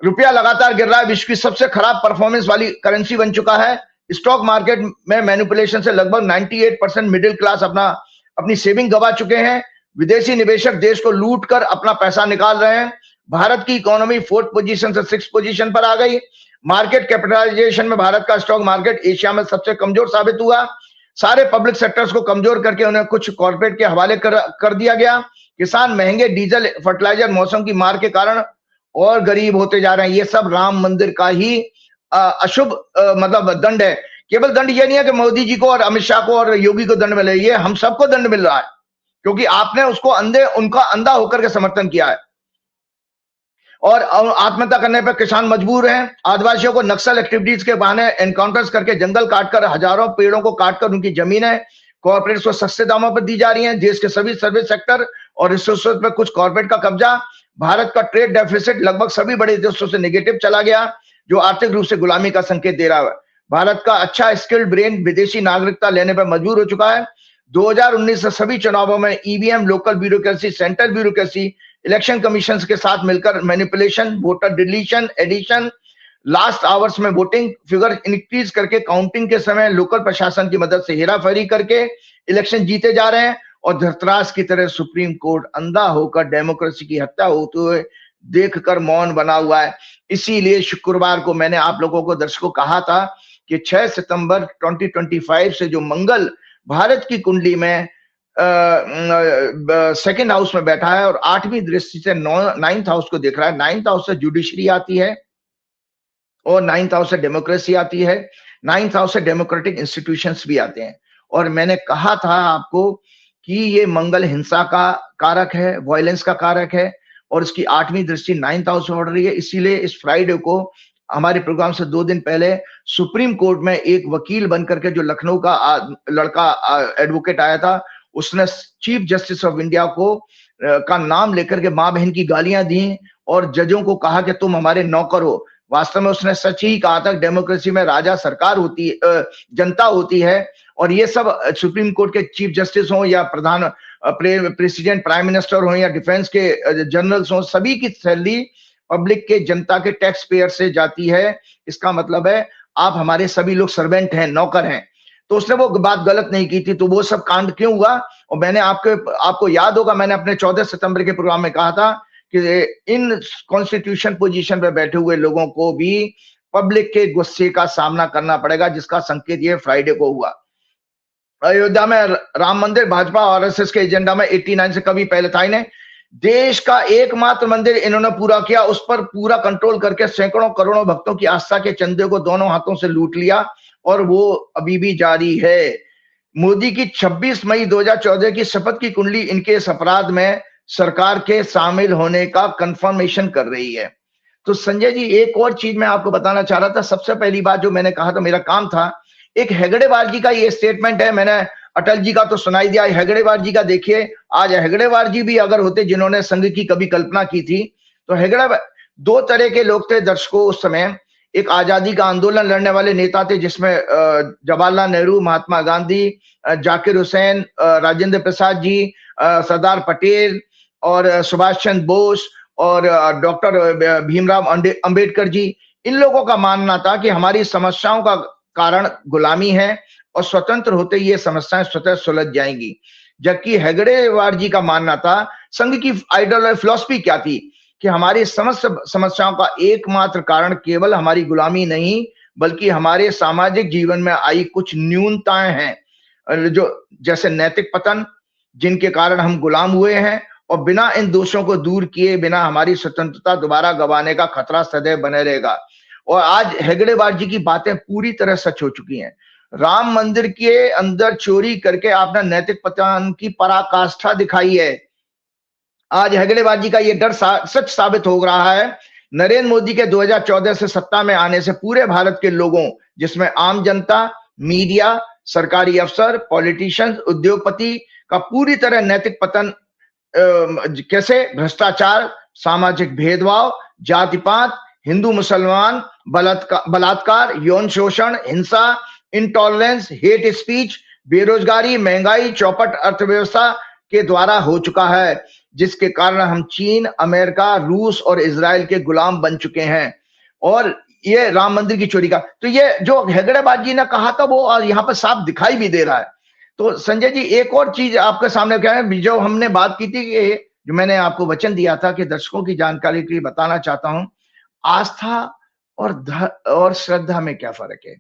रुपया लगातार गिर रहा है, विश्व की सबसे खराब परफॉर्मेंस वाली करेंसी बन चुका है। स्टॉक मार्केट में मैनिपुलेशन से लगभग 98% मिडिल क्लास अपनी सेविंग गवा चुके हैं। विदेशी निवेशक देश को लूट कर अपना पैसा निकाल रहे हैं। भारत की इकोनॉमी 4th पोजीशन से 6th पोजीशन पर आ गई। मार्केट कैपिटलाइजेशन में भारत का स्टॉक मार्केट एशिया में सबसे कमजोर साबित हुआ। सारे पब्लिक सेक्टर्स को कमजोर करके उन्हें कुछ कॉर्पोरेट के हवाले कर दिया गया। किसान महंगे डीजल, फर्टिलाइजर, मौसम की मार के कारण और गरीब होते जा रहे हैं। ये सब राम मंदिर का ही अशुभ मतलब दंड है। केवल दंड ये नहीं है कि मोदी जी को और अमित शाह को और योगी को दंड मिले, ये हम सबको दंड मिल रहा है, क्योंकि आपने उसको उनका अंधा होकर के समर्थन किया है। और आत्महत्या करने पर किसान मजबूर हैं। आदिवासियों को नक्सल एक्टिविटीज के बहाने एनकाउंटर्स करके जंगल काटकर, हजारों पेड़ों को काटकर उनकी जमीनें कॉर्पोरेट्स को सस्ते दामों पर दी जा रही हैं। देश के सभी सर्विस सेक्टर और रिसोर्सेज पर कुछ कॉर्पोरेट का कब्जा। भारत का ट्रेड डेफिसिट लगभग सभी बड़े देशों से नेगेटिव चला गया, जो आर्थिक रूप से गुलामी का संकेत दे रहा है। भारत का अच्छा स्किल्ड ब्रेन विदेशी नागरिकता लेने पर मजबूर हो चुका है। 2019 से सभी चुनावों में EVM, local bureaucracy, central bureaucracy, election commission के साथ मिलकर manipulation, voter deletion, addition, last hours में वोटिंग फिगर इंक्रीज करके काउंटिंग के समय लोकल प्रशासन की मदद से हेराफेरी करके इलेक्शन जीते जा रहे हैं। और धृतराष्ट्र की तरह सुप्रीम कोर्ट अंधा होकर डेमोक्रेसी की हत्या होते हुए देखकर मौन बना हुआ है। इसीलिए शुक्रवार को मैंने आप लोगों को, दर्शकों, कहा था कि 6 सितंबर 2025 से जो मंगल भारत की कुंडली में सेकेंड हाउस में बैठा है और 8वीं दृष्टि से 9th हाउस को देख रहा है। 9th हाउस से जुडिशरी आती है और 9th हाउस से डेमोक्रेसी आती है। 9th हाउस से डेमोक्रेटिक इंस्टीट्यूशंस भी आते हैं। और मैंने कहा था आपको कि ये मंगल हिंसा का कारक है, वायलेंस का कारक है, और इसकी 8वीं दृष्टि 9th हाउस में पड़ रही है। इसीलिए इस फ्राइडे को हमारे प्रोग्राम से 2 दिन पहले सुप्रीम कोर्ट में एक वकील बनकर के, जो लखनऊ का लड़का एडवोकेट आया था, उसने चीफ जस्टिस ऑफ इंडिया को का नाम लेकर के माँ बहन की गालियां दी और जजों को कहा कि तुम हमारे नौकर हो। वास्तव में उसने सच ही कहा था, डेमोक्रेसी में राजा सरकार होती है, जनता होती है। और ये सब सुप्रीम कोर्ट के चीफ जस्टिस हो या प्रधान प्रेसिडेंट, प्राइम मिनिस्टर हो या डिफेंस के जनरल्स हो, सभी की सैलरी पब्लिक के, जनता के टैक्स पेयर से जाती है। इसका मतलब है आप हमारे सभी लोग सर्वेंट हैं, नौकर हैं। तो उसने वो बात गलत नहीं की थी। तो वो सब कांड क्यों हुआ? और मैंने आपको याद होगा, मैंने अपने 14 सितंबर के प्रोग्राम में कहा था कि इन कॉन्स्टिट्यूशन पोजीशन पे बैठे हुए लोगों को भी पब्लिक के गुस्से का सामना करना पड़ेगा, जिसका संकेत ये फ्राइडे को हुआ। अयोध्या में राम मंदिर भाजपा और आरएसएस के एजेंडा में 89 से कभी पहले था ही नहीं। देश का एकमात्र मंदिर इन्होंने पूरा किया, उस पर पूरा कंट्रोल करके सैकड़ों करोड़ों भक्तों की आस्था के चंदे को दोनों हाथों से लूट लिया, और वो अभी भी जारी है। मोदी की 26 मई 2014 की शपथ की कुंडली इनके इस अपराध में सरकार के शामिल होने का कंफर्मेशन कर रही है। तो संजय जी, एक और चीज मैं आपको बताना चाह रहा था। सबसे पहली बात जो मैंने कहा था, मेरा काम था, एक हेगड़ेवार जी का ये स्टेटमेंट है। मैंने अटल जी का तो सुनाई दिया, हेगड़ेवार जी का देखिए। आज हेगड़ेवार जी भी अगर होते जिन्होंने संघ की कभी कल्पना की थी, तो हेगड़ेवार 2 तरह के लोग थे दर्शकों उस समय। एक आजादी का आंदोलन लड़ने वाले नेता थे, जिसमें जवाहरलाल नेहरू, महात्मा गांधी, जाकिर हुसैन, राजेंद्र प्रसाद जी, सरदार पटेल और सुभाष चंद्र बोस और डॉक्टर भीमराव अंबेडकर जी। इन लोगों का मानना था कि हमारी समस्याओं का कारण गुलामी है और स्वतंत्र होते ये समस्याएं स्वतः सुलझ जाएंगी। जबकि हेगड़ेवार जी का मानना था संघ की आइडियोलॉजी फिलॉसफी क्या थी कि हमारी समस्त समस्याओं का एकमात्र कारण केवल हमारी गुलामी नहीं बल्कि हमारे सामाजिक जीवन में आई कुछ न्यूनताएं हैं, जो जैसे नैतिक पतन, जिनके कारण हम गुलाम हुए हैं, और बिना इन दोषों को दूर किए बिना हमारी स्वतंत्रता दोबारा गंवाने का खतरा सदैव बने रहेगा। और आज हेगड़ेवार जी की बातें पूरी तरह सच हो चुकी हैं। राम मंदिर के अंदर चोरी करके आपने नैतिक पतन की पराकाष्ठा दिखाई है। आज हेगड़ेवार जी का ये डर सच साबित हो रहा है। नरेंद्र मोदी के 2014 से सत्ता में आने से पूरे भारत के लोगों, जिसमें आम जनता, मीडिया, सरकारी अफसर, पॉलिटिशियंस, उद्योगपति का पूरी तरह नैतिक पतन, कैसे भ्रष्टाचार, सामाजिक भेदभाव, जातिपात, हिंदू मुसलमान, बलात्कार, यौन शोषण, हिंसा, इंटॉलरेंस, हेट स्पीच, बेरोजगारी, महंगाई, चौपट अर्थव्यवस्था के द्वारा हो चुका है, जिसके कारण हम चीन, अमेरिका, रूस और इजराइल के गुलाम बन चुके हैं। और ये राम मंदिर की चोरी का, तो ये जो हेगड़ेवार जी ने कहा था वो यहाँ पर साफ दिखाई भी दे रहा है। तो संजय जी, एक और चीज आपके सामने क्या है, जो हमने बात की थी कि जो मैंने आपको वचन दिया था कि दर्शकों की जानकारी के लिए बताना चाहता हूं, आस्था और श्रद्धा में क्या फर्क है।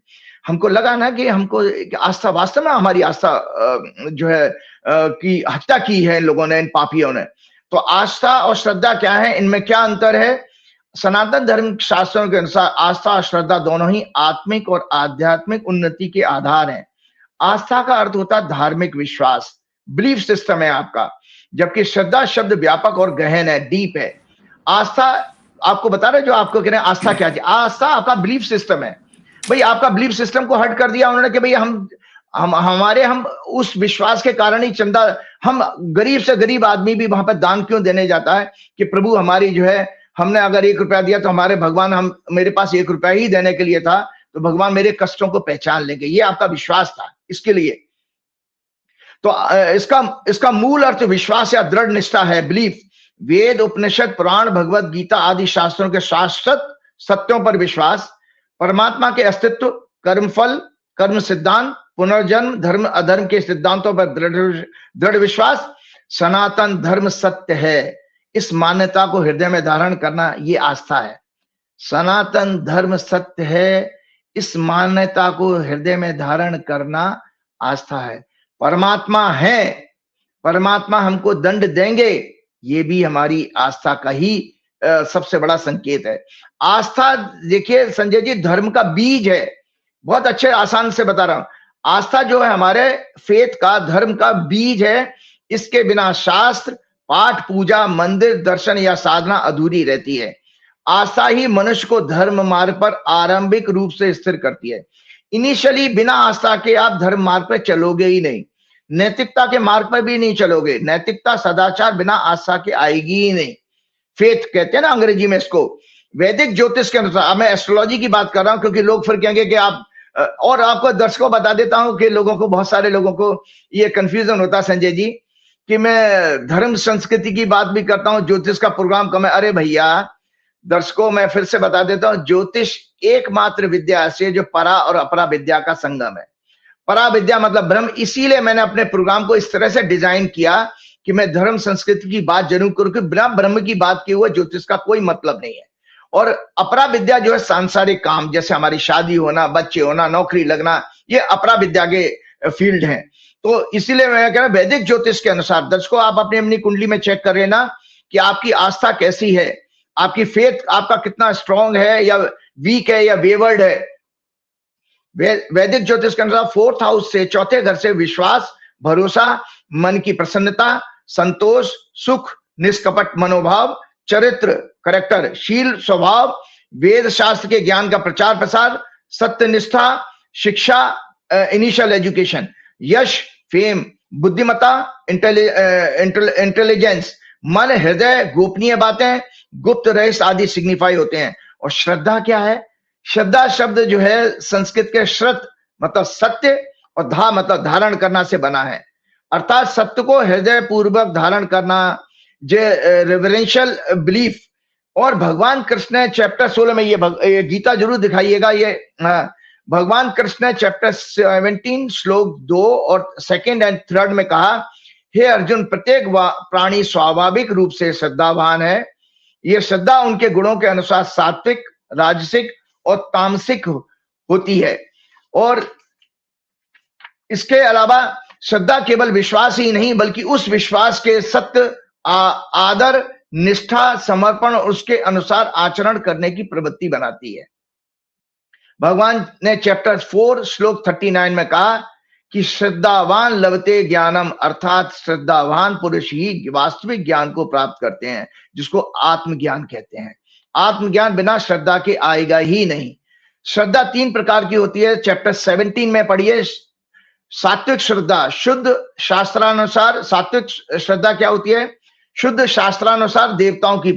हमको लगा ना कि हमको आस्था, वास्तव में हमारी आस्था जो है की हत्या की है लोगों ने, इन पापियों ने। तो आस्था और श्रद्धा क्या है, इनमें क्या अंतर है? सनातन धर्म शास्त्रों के अनुसार आस्था और श्रद्धा दोनों ही आत्मिक और आध्यात्मिक उन्नति के आधार हैं। आस्था का अर्थ होता है धार्मिक विश्वास, बिलीफ सिस्टम है आपका, जबकि श्रद्धा शब्द व्यापक और गहन है, डीप है। आस्था आपको बता रहे, जो आपको कह रहे हैं आस्था क्या है, आस्था आपका बिलीफ सिस्टम है। भाई आपका बिलीफ सिस्टम को हट कर दिया उन्होंने कि भाई हम उस विश्वास के कारण ही चंदा, हम गरीब से गरीब आदमी भी वहां पर दान क्यों देने जाता है कि प्रभु हमारी जो है, हमने अगर 1 रुपया दिया तो हमारे भगवान, मेरे पास 1 रुपया ही देने के लिए था तो भगवान मेरे कष्टों को पहचान लेंगे, ये आपका विश्वास था इसके लिए। तो इसका मूल अर्थ विश्वास या दृढ़ निष्ठा है, बिलीफ। वेद, उपनिषद, पुराण, भगवत गीता आदि शास्त्रों के शाश्वत सत्यों पर विश्वास, परमात्मा के अस्तित्व, कर्मफल, कर्म सिद्धांत, पुनर्जन्म, धर्म अधर्म के सिद्धांतों पर दृढ़ विश्वास। सनातन धर्म सत्य है, इस मान्यता को हृदय में धारण करना ये आस्था है। सनातन धर्म सत्य है, इस मान्यता को हृदय में धारण करना आस्था है। परमात्मा है, परमात्मा हमको दंड देंगे, ये भी हमारी आस्था का ही सबसे बड़ा संकेत है। आस्था देखिए संजय जी, धर्म का बीज है। बहुत अच्छे आसान से बता रहा हूं, आस्था जो है हमारे फेथ का, धर्म का बीज है। इसके बिना शास्त्र, पाठ, पूजा, मंदिर, दर्शन या साधना अधूरी रहती है। आस्था ही मनुष्य को धर्म मार्ग पर आरंभिक रूप से स्थिर करती है। इनिशियली बिना आस्था के आप धर्म मार्ग पर चलोगे ही नहीं, नैतिकता के मार्ग पर भी नहीं चलोगे। नैतिकता, सदाचार बिना आस्था के आएगी ही नहीं। फेथ कहते हैं ना अंग्रेजी में इसको। वैदिक ज्योतिष के अनुसार, मैं एस्ट्रोलॉजी की बात कर रहा हूं क्योंकि लोग फिर कहेंगे कि आप, और आपको दर्शकों बता देता हूं कि लोगों को, बहुत सारे लोगों को ये कंफ्यूजन होता है संजय जी कि मैं धर्म संस्कृति की बात भी करता हूं, ज्योतिष का प्रोग्राम कम है। अरे भैया दर्शकों, मैं फिर से बता देता हूं, ज्योतिष एकमात्र विद्या ऐसी है जो परा और अपरा विद्या का संगम है। परा विद्या मतलब ब्रह्म। इसीलिए मैंने अपने प्रोग्राम को इस तरह से डिजाइन किया कि मैं धर्म संस्कृति की बात जरूर करूं कि बिना ब्रह्म की बात किए हुए ज्योतिष का कोई मतलब नहीं है। और अपरा विद्या जो है सांसारिक काम, जैसे हमारी शादी होना, बच्चे होना, नौकरी लगना, ये अपरा विद्या के फील्ड हैं। तो इसीलिए मैं कह रहा हूं वैदिक ज्योतिष के अनुसार, दर्शकों आप अपनी अपनी कुंडली में चेक कर लेना कि आपकी आस्था कैसी है, आपकी फेथ आपका कितना स्ट्रांग है या वीक है या वेवर्ड है। वैदिक ज्योतिष के अनुसार 4th हाउस से, चौथे घर से विश्वास, भरोसा, मन की प्रसन्नता, संतोष, सुख, निष्कपट मनोभाव, चरित्र, करेक्टर, शील, स्वभाव, वेद शास्त्र के ज्ञान का प्रचार प्रसार, सत्यनिष्ठा, शिक्षा, इनिशियल एजुकेशन, यश, फेम, बुद्धिमत्ता, इंटेलिजेंस, मन, हृदय, गोपनीय बातें, गुप्त रहस्य आदि सिग्निफाई होते हैं। और श्रद्धा क्या है? श्रद्धा शब्द जो है संस्कृत के श्रत मतलब सत्य और धा मतलब धारण करना से बना है, अर्थात सत्य को हृदय पूर्वक धारण करना, रेवरेंशियल बिलीफ। और भगवान कृष्ण ने चैप्टर 16 में ये गीता जरूर दिखाइएगा, ये भगवान कृष्ण ने चैप्टर 17 श्लोक 2 और 2nd और 3rd में कहा, हे अर्जुन, प्रत्येक प्राणी स्वाभाविक रूप से श्रद्धावान है। ये श्रद्धा उनके गुणों के अनुसार सात्विक, राजसिक और तामसिक होती है। और इसके अलावा श्रद्धा केवल विश्वास ही नहीं, बल्कि उस विश्वास के सत्य, आदर, निष्ठा, समर्पण और उसके अनुसार आचरण करने की प्रवृत्ति बनाती है। भगवान ने चैप्टर 4 श्लोक 39 में कहा कि श्रद्धावान लभते ज्ञानम, अर्थात श्रद्धावान पुरुष ही वास्तविक ज्ञान को प्राप्त करते हैं, जिसको आत्मज्ञान कहते हैं। आत्मज्ञान बिना श्रद्धा के आएगा ही नहीं। श्रद्धा 3 प्रकार की होती है, चैप्टर 17 में पढ़िए। सात्विक श्रद्धा, शुद्ध शास्त्रानुसार सात्विक श्रद्धा क्या होती है? शुद्ध शास्त्रानुसार देवताओं की,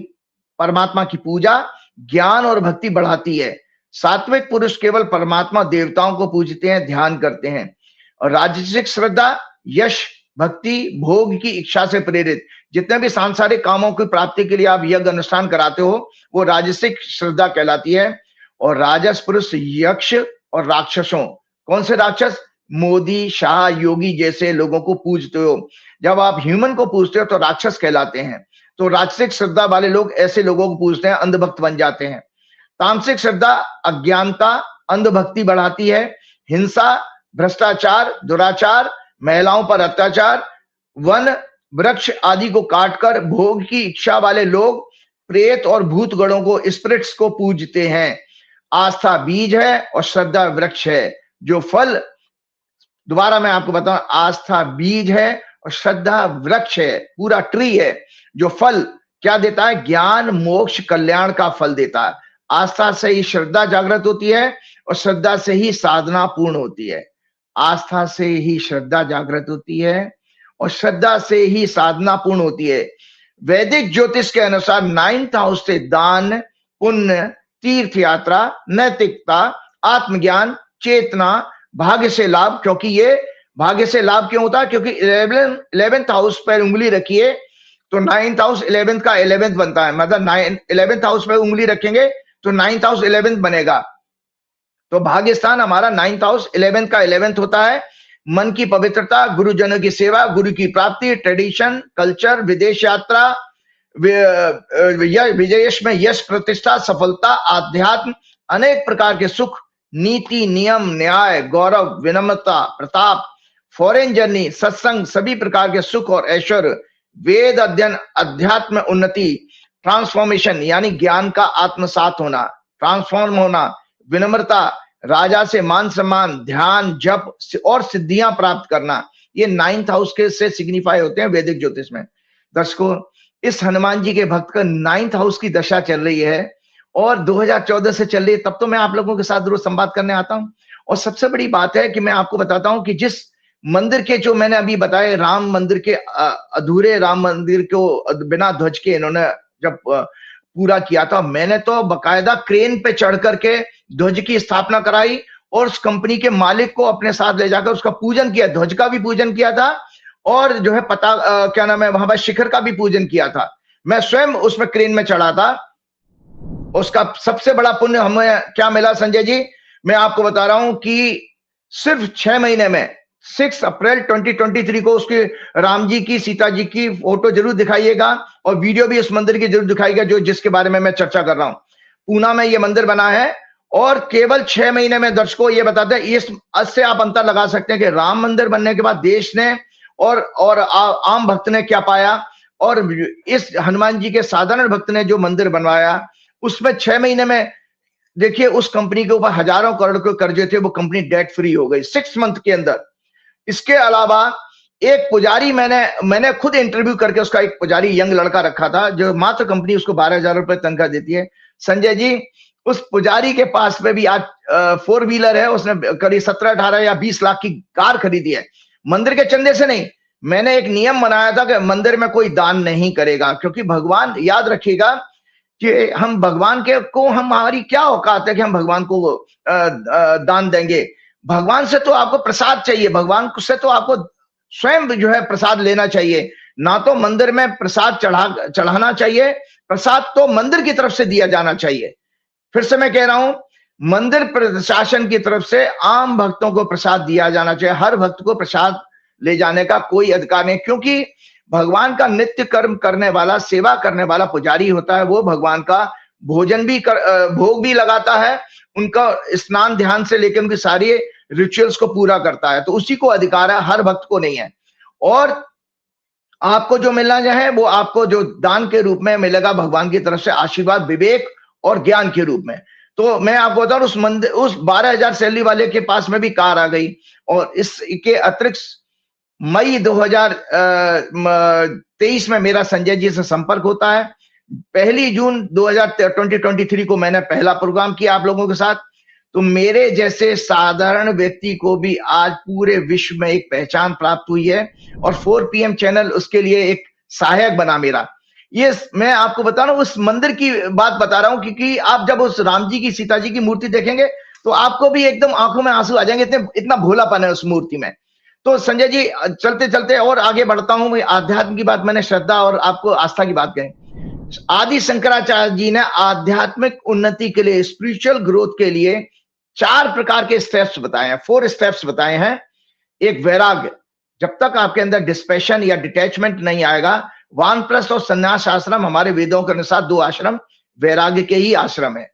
परमात्मा की पूजा, ज्ञान और भक्ति बढ़ाती है। सात्विक पुरुष केवल परमात्मा, देवताओं को पूजते हैं, ध्यान करते हैं। और राजसिक श्रद्धा यश, भक्ति, भोग की इच्छा से प्रेरित, जितने भी सांसारिक कामों की प्राप्ति के लिए आप यज्ञ अनुष्ठान कराते हो, वो राजसिक श्रद्धा कहलाती है। और राजस पुरुष यक्ष और राक्षसों, कौन से राक्षस? मोदी, शाह, योगी जैसे लोगों को पूजते हो। जब आप ह्यूमन को पूजते हो तो राक्षस कहलाते हैं। तो राजसिक श्रद्धा वाले लोग ऐसे लोगों को पूजते हैं, अंधभक्त बन जाते हैं। तामसिक श्रद्धा अज्ञानता, अंधभक्ति बढ़ाती है। हिंसा, भ्रष्टाचार, दुराचार, महिलाओं पर अत्याचार, वन वृक्ष आदि को काटकर भोग की इच्छा वाले लोग प्रेत और भूत गणों को, स्पिरिट्स को पूजते हैं। आस्था बीज है और श्रद्धा वृक्ष है। जो फल, दोबारा मैं आपको बताऊं, आस्था बीज है और श्रद्धा वृक्ष है, पूरा ट्री है। जो फल क्या देता है? ज्ञान, मोक्ष, कल्याण का फल देता है। आस्था से ही श्रद्धा जागृत होती है और श्रद्धा से ही साधना पूर्ण होती है। आस्था से ही श्रद्धा जागृत होती है और श्रद्धा से ही साधना पूर्ण होती है। वैदिक ज्योतिष के अनुसार 9th हाउस से दान, पुण्य, तीर्थ यात्रा, नैतिकता, आत्मज्ञान, चेतना, भाग्य से लाभ। क्योंकि ये भाग्य से लाभ क्यों होता है? क्योंकि 11th हाउस पर उंगली रखिए तो 9th हाउस 11th का 11th बनता है। मतलब 11th हाउस पर उंगली रखेंगे तो 9th हाउस 11th बनेगा। तो भाग्य स्थान हमारा 9th हाउस 11th का 11th होता है। मन की पवित्रता, गुरुजनों की सेवा, गुरु की प्राप्ति, ट्रेडिशन, कल्चर, विदेश यात्रा, विजयश में यश, प्रतिष्ठा, सफलता, आध्यात्म, अनेक प्रकार के सुख, नीति, नियम, न्याय, गौरव, विनम्रता, प्रताप, फॉरेन जर्नी, सत्संग, सभी प्रकार के सुख और ऐश्वर्य, वेद अध्ययन, अध्यात्म उन्नति, ट्रांसफॉर्मेशन यानी ज्ञान का आत्मसात होना, ट्रांसफॉर्म होना, विनम्रता, राजा से मान सम्मान, ध्यान, जप और सिद्धियां प्राप्त करना, ये 9th हाउस के से सिग्निफाई होते हैं वैदिक ज्योतिष में। दर्शकों, इस हनुमान जी के भक्त का 9th हाउस की दशा चल रही है और 2014 से चल रही है। तब तो मैं आप लोगों के साथ रोज संवाद करने आता हूं। और सबसे बड़ी बात है कि मैं आपको बताता हूं कि जिस मंदिर के, जो मैंने अभी बताए, राम मंदिर के अधूरे राम मंदिर को बिना ध्वज के इन्होंने जब पूरा किया था, मैंने तो बकायदा क्रेन पे चढ़ करके ध्वज की स्थापना कराई और उस कंपनी के मालिक को अपने साथ ले जाकर उसका पूजन किया, ध्वज का भी पूजन किया था और जो है क्या नाम है, वहां पर शिखर का भी पूजन किया था। मैं स्वयं उसमें क्रेन में चढ़ा था। उसका सबसे बड़ा पुण्य हमें क्या मिला संजय जी, मैं आपको बता रहा हूं कि सिर्फ 6 महीने में 6 अप्रैल 2023 को उसके राम जी की, सीता जी की फोटो जरूर दिखाइएगा और वीडियो भी उस मंदिर की जरूर दिखाइएगा जो जिसके बारे में मैं चर्चा कर रहा हूं। पूना में ये मंदिर बना है और केवल 6 महीने में दर्शकों ये बताते हैं, इससे आप अंतर लगा सकते हैं कि राम मंदिर बनने के बाद देश ने और आम भक्त ने क्या पाया और इस हनुमान जी के साधारण भक्त ने जो मंदिर बनवाया उसमें 6 महीने में देखिए उस कंपनी के ऊपर हजारों करोड़ के कर्जे थे, वो कंपनी डेट फ्री हो गई 6 मंथ के अंदर। इसके अलावा एक पुजारी, मैंने खुद इंटरव्यू करके उसका एक पुजारी यंग लड़का रखा था जो मात्र कंपनी उसको 12,000 रुपए तनख्वाह देती है। संजय जी, उस पुजारी के पास में भी आज 4 व्हीलर है, उसने करीब 17, 18 या 20 लाख की कार खरीदी है, मंदिर के चंदे से नहीं। मैंने एक नियम बनाया था कि मंदिर में कोई दान नहीं करेगा, क्योंकि भगवान, याद रखिएगा कि हम भगवान के को, हमारी क्या औकात है कि हम भगवान को दान देंगे। भगवान से तो आपको प्रसाद चाहिए, भगवान से तो आपको स्वयं जो है प्रसाद लेना चाहिए, ना तो मंदिर में प्रसाद चढ़ाना चाहिए। प्रसाद तो मंदिर की तरफ से दिया जाना चाहिए। फिर से मैं कह रहा हूं, मंदिर प्रशासन की तरफ से आम भक्तों को प्रसाद दिया जाना चाहिए। हर भक्त को प्रसाद ले जाने का कोई अधिकार नहीं, क्योंकि भगवान का नित्य कर्म करने वाला, सेवा करने वाला पुजारी होता है, वो भगवान का भोजन भी भोग भी लगाता है, उनका स्नान ध्यान से लेकर उनके सारे रिचुअल्स को पूरा करता है, तो उसी को अधिकार है, हर भक्त को नहीं है। और आपको जो मिलना है वो आपको जो दान के रूप में मिलेगा भगवान की तरफ से, आशीर्वाद, विवेक और ज्ञान के रूप में। तो मैं आपको बताऊं, उस मंदिर, उस 12,000 सैलरी वाले के पास में भी कार आ गई। और इसके अतिरिक्त मई 2023 में मेरा संजय जी से संपर्क होता है। 1 जून 2023 को मैंने पहला प्रोग्राम किया आप लोगों के साथ। तो मेरे जैसे साधारण व्यक्ति को भी आज पूरे विश्व में एक पहचान प्राप्त हुई है, और 4 PM चैनल उसके लिए एक सहायक बना मेरा। ये मैं आपको बता रहा हूं, उस मंदिर की बात बता रहा हूं, क्योंकि आप जब उस राम जी की, सीता जी की मूर्ति देखेंगे तो आपको भी एकदम आंखों में आंसू आ जाएंगे, इतना भोलापन है उस मूर्ति में। तो संजय जी, चलते चलते और आगे बढ़ता हूं। आध्यात्म की बात मैंने श्रद्धा और आपको आस्था की बात कही। आदि शंकराचार्य जी ने आध्यात्मिक उन्नति के लिए, स्पिरिचुअल ग्रोथ के लिए 4 प्रकार के स्टेप्स बताए हैं, 4 स्टेप्स बताए हैं। एक, वैराग्य। जब तक आपके अंदर डिस्पैशन या डिटैचमेंट नहीं आएगा, वानप्रस्थ और संन्यास आश्रम हमारे वेदों के अनुसार 2 आश्रम वैराग्य के ही आश्रम है।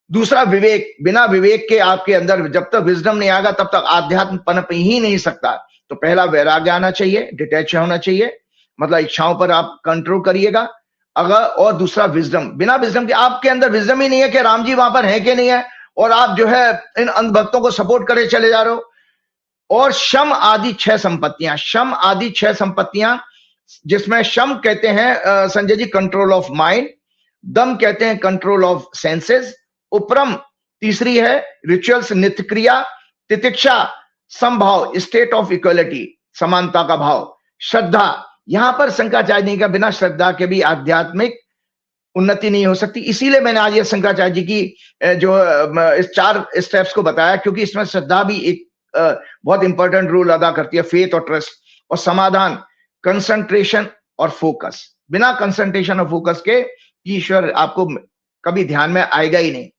दूसरा, विवेक। बिना विवेक के आपके अंदर जब तक विजडम नहीं आएगा तब तक आध्यात्म पनप ही नहीं सकता। तो पहला वैराग्य आना चाहिए, डिटैच होना चाहिए, मतलब इच्छाओं पर आप कंट्रोल करिएगा। अगर, और दूसरा विजडम। बिना विजडम के, आपके अंदर विजडम ही नहीं है कि राम जी वहां पर है कि नहीं है, और आप जो है इन अंधभक्तों को सपोर्ट करे चले जा रहे हो। और शम आदि 6 संपत्तियां, शम आदि 6 संपत्तियां, जिसमें शम कहते हैं Sanjay ji control of mind, दम कहते हैं कंट्रोल ऑफ सेंसेस, उपरम तीसरी है रिचुअल्स, नित्य क्रिया, तितिक्षा समभाव, स्टेट ऑफ इक्वलिटी, समानता का भाव, श्रद्धा। यहां पर शंकराचार्य जी का बिना श्रद्धा के भी आध्यात्मिक उन्नति नहीं हो सकती। इसीलिए मैंने आज ये शंकराचार्य जी की जो इस 4 स्टेप्स को बताया, क्योंकि इसमें श्रद्धा भी एक बहुत इंपॉर्टेंट रोल अदा करती है, फेथ और ट्रस्ट। और समाधान, कंसंट्रेशन और फोकस। बिना कंसंट्रेशन और फोकस के ईश्वर आपको कभी ध्यान में आएगा ही नहीं।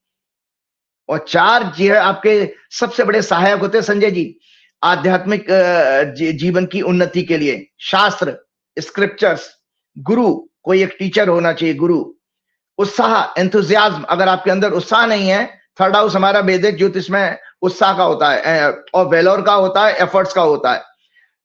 और 4 जो है आपके सबसे बड़े सहायक होते हैं संजय जी आध्यात्मिक जीवन की उन्नति के लिए। शास्त्र, स्क्रिप्चर्स, गुरु, कोई एक टीचर होना चाहिए, गुरु। उत्साह, एंथुजियाज्म, अगर आपके अंदर उत्साह नहीं है, 3rd हाउस हमारा वैदिक ज्योतिष में उत्साह का होता है, और वेलोर का होता है, एफर्ट्स का होता है।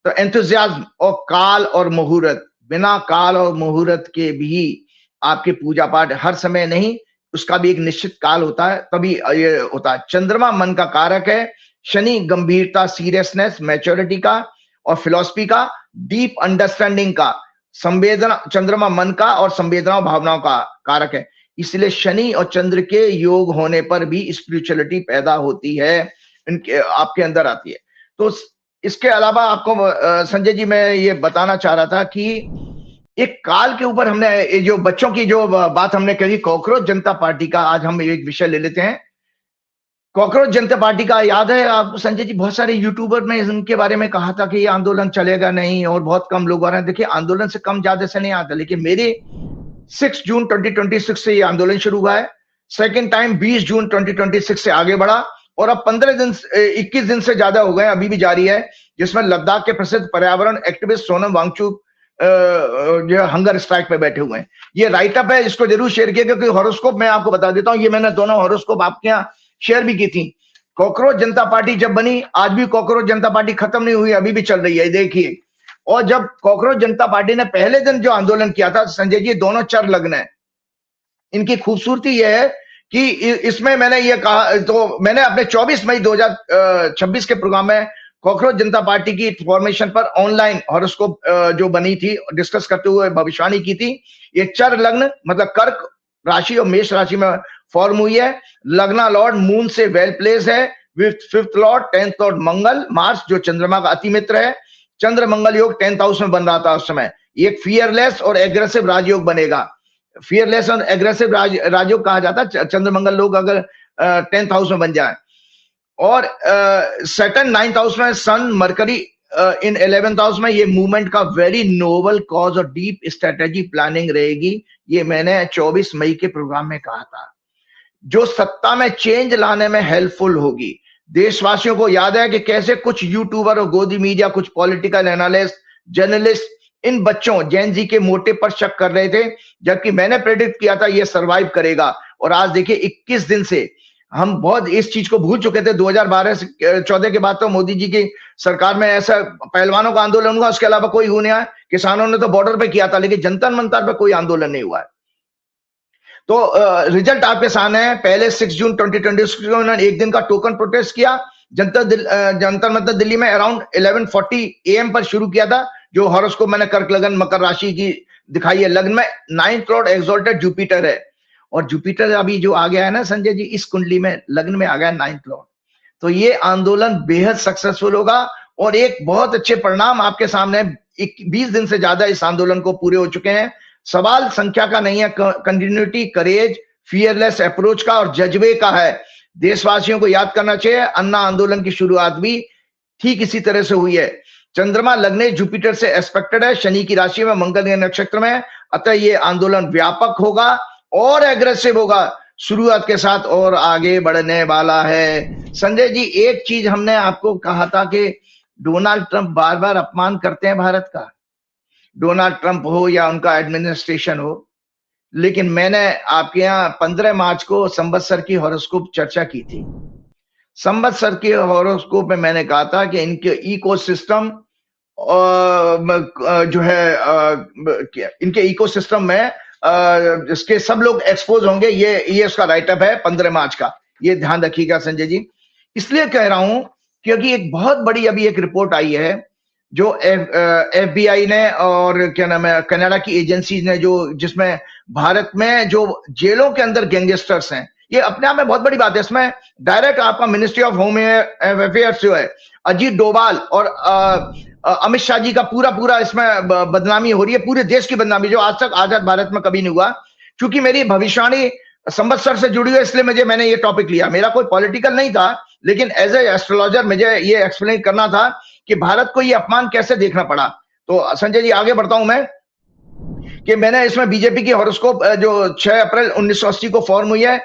तो एंथुजियाज्म। और काल और मुहूर्त, बिना काल और मुहूर्त के भी आपके पूजा पाठ हर समय नहीं, उसका भी एक निश्चित काल होता है, तभी ये होता है। चंद्रमा मन का कारक है, शनि गंभीरता, सीरियसनेस, मैच्योरिटी का और फिलॉसफी का, डीप अंडरस्टैंडिंग का। संवेदना, चंद्रमा मन का और संवेदनाओं भावनाओं का कारक है, इसलिए शनि और चंद्र के योग होने पर भी स्पिरिचुअलिटी पैदा होती है, इनके आपके अंदर आती है। तो इसके अलावा आपको संजय जी मैं ये बताना चाह रहा था कि एक काल के ऊपर हमने जो बच्चों की जो बात हमने कही, कॉकरोच जनता पार्टी का आज हम एक विषय ले लेते हैं। कॉकरोच जनता पार्टी का याद है आप संजय जी, बहुत सारे यूट्यूबर ने इनके बारे में कहा था कि ये आंदोलन चलेगा नहीं और बहुत कम लोग आ रहे हैं। देखिए, आंदोलन से कम ज्यादा से नहीं आता, लेकिन मेरे 6 जून 2026 से ये आंदोलन शुरू हुआ है। सेकेंड टाइम 20 जून 2026 से आगे बढ़ा, और अब 21 दिन से ज्यादा हो गए, अभी भी जारी है, जिसमें लद्दाख के प्रसिद्ध पर्यावरण एक्टिविस्ट सोनम वांगचुक जो हंगर स्ट्राइक पे बैठे हुए हैं। ये राइटअप है, इसको जरूर शेयर किया, क्योंकि हॉरोस्कोप मैं आपको बता देता हूं, ये मैंने दोनों हॉरोस्कोप आपके यहाँ शेयर भी की थी। कॉकरोच जनता पार्टी जब बनी, आज भी कॉकरोच जनता पार्टी खत्म नहीं हुई, अभी भी चल रही है, देखिए। और जब कॉकरोच जनता पार्टी ने पहले दिन जो आंदोलन किया था संजय जी, दोनों चर लग्न है। इनकी खूबसूरती यह है कि इसमें मैंने ये कहा, तो मैंने अपने 24 मई 2026 के प्रोग्राम में कॉकरोच जनता पार्टी की फॉर्मेशन पर ऑनलाइन हॉरोस्कोप जो बनी थी डिस्कस करते हुए भविष्यवाणी की थी। ये चर लग्न मतलब कर्क राशि और मेष राशि में फॉर्म हुई है। लग्ना लॉर्ड मून से वेल प्लेस है, 5th लॉर्ड 10th लॉर्ड मंगल मार्स जो चंद्रमा का अति मित्र है। चंद्र मंगल योग 10th हाउस में बन रहा था उस समय। एक फियरलेस और एग्रेसिव राजयोग बनेगा। फियरलेस और एग्रेसिव राजयोग कहा जाता है चंद्र मंगल लोग अगर 10th हाउस में बन जाए। और सैटर्न 9th हाउस में, सन मरकरी इन 11th हाउस में, ये मूवमेंट का वेरी नोबल कॉज और डीप स्ट्रेटेजी प्लानिंग रहेगी। ये मैंने 24 मई के प्रोग्राम में कहा था, जो सत्ता में चेंज लाने में हेल्पफुल होगी। देशवासियों को याद है कि कैसे कुछ यूट्यूबर और गोदी मीडिया, कुछ पॉलिटिकल एनालिस्ट, जर्नलिस्ट इन बच्चों जेन जी के मोटिव पर शक कर रहे थे, जबकि मैंने प्रेडिक्ट किया था ये सर्वाइव करेगा। और आज देखिए 21 दिन से हम बहुत इस चीज को भूल चुके थे। 2012 से 14 के बाद तो मोदी जी की सरकार में ऐसा पहलवानों का आंदोलन हुआ, उसके अलावा कोई हुआ नहीं है। किसानों ने तो बॉर्डर पे किया था, लेकिन जंतर मंतर पे कोई आंदोलन नहीं हुआ है। तो रिजल्ट आपके सामने है। पहले 6 जून 2026 को उन्होंने एक दिन का टोकन प्रोटेस्ट किया जंतर मंतर दिल्ली में अराउंड 11:40 AM पर शुरू किया था। जो हॉरोस्कोप मैंने कर्क लगन मकर राशि की दिखाई है, लग्न में 9th लॉर्ड एक्सॉल्टेड जुपिटर है, और जुपिटर अभी जो आ गया है ना संजय जी, इस कुंडली में लग्न में आ गया 9th लॉर्ड। तो ये आंदोलन बेहद सक्सेसफुल होगा और एक बहुत अच्छे परिणाम आपके सामने 20 दिन से ज्यादा इस आंदोलन को पूरे हो चुके हैं। सवाल संख्या का नहीं है, कंटिन्यूटी, करेज, फियरलेस अप्रोच का और जज्बे का है। देशवासियों को याद करना चाहिए, अन्ना आंदोलन की शुरुआत भी ठीक इसी तरह से हुई है। चंद्रमा लग्ने जुपिटर से एस्पेक्टेड है, शनि की राशि में, मंगल के नक्षत्र में, अतः ये आंदोलन व्यापक होगा और एग्रेसिव होगा शुरुआत के साथ और आगे बढ़ने वाला है। संजय जी, एक चीज हमने आपको कहा था कि डोनाल्ड ट्रंप बार बार अपमान करते हैं भारत का, डोनाल्ड ट्रंप हो या उनका एडमिनिस्ट्रेशन हो, लेकिन मैंने आपके यहाँ 15 मार्च को संवत्सर की हॉरोस्कोप चर्चा की थी। संवत्सर के हॉरोस्कोप में मैंने कहा था कि इनके इकोसिस्टम जो है, इनके इकोसिस्टम में इसके सब लोग एक्सपोज होंगे। ये उसका राइटअप है 15 मार्च का, ये ध्यान रखिएगा संजय जी। इसलिए कह रहा हूं क्योंकि एक बहुत बड़ी अभी एक रिपोर्ट आई है जो FBI ने और क्या नाम है कनाडा की एजेंसीज ने, जो जिसमें भारत में जो जेलों के अंदर गैंगस्टर्स हैं, ये अपने आप में बहुत बड़ी बात है। इसमें डायरेक्ट आपका मिनिस्ट्री ऑफ होम अफेयर्स जो है, अजीत डोभाल और अमित शाह जी का पूरा इसमें बदनामी हो रही है, पूरे देश की बदनामी, जो आज तक आजाद भारत में कभी नहीं हुआ। क्योंकि मेरी भविष्यवाणी संवत्सर से जुड़ी हुई, इसलिए मैंने ये टॉपिक लिया। मेरा कोई पॉलिटिकल नहीं था, लेकिन एज ए एस्ट्रोलॉजर मुझे ये एक्सप्लेन करना था कि भारत को ये अपमान कैसे देखना पड़ा। तो संजय जी आगे बढ़ता हूं मैं कि मैंने इसमें बीजेपी की हॉरोस्कोप जो 6 अप्रैल 1980 को फॉर्म हुई है,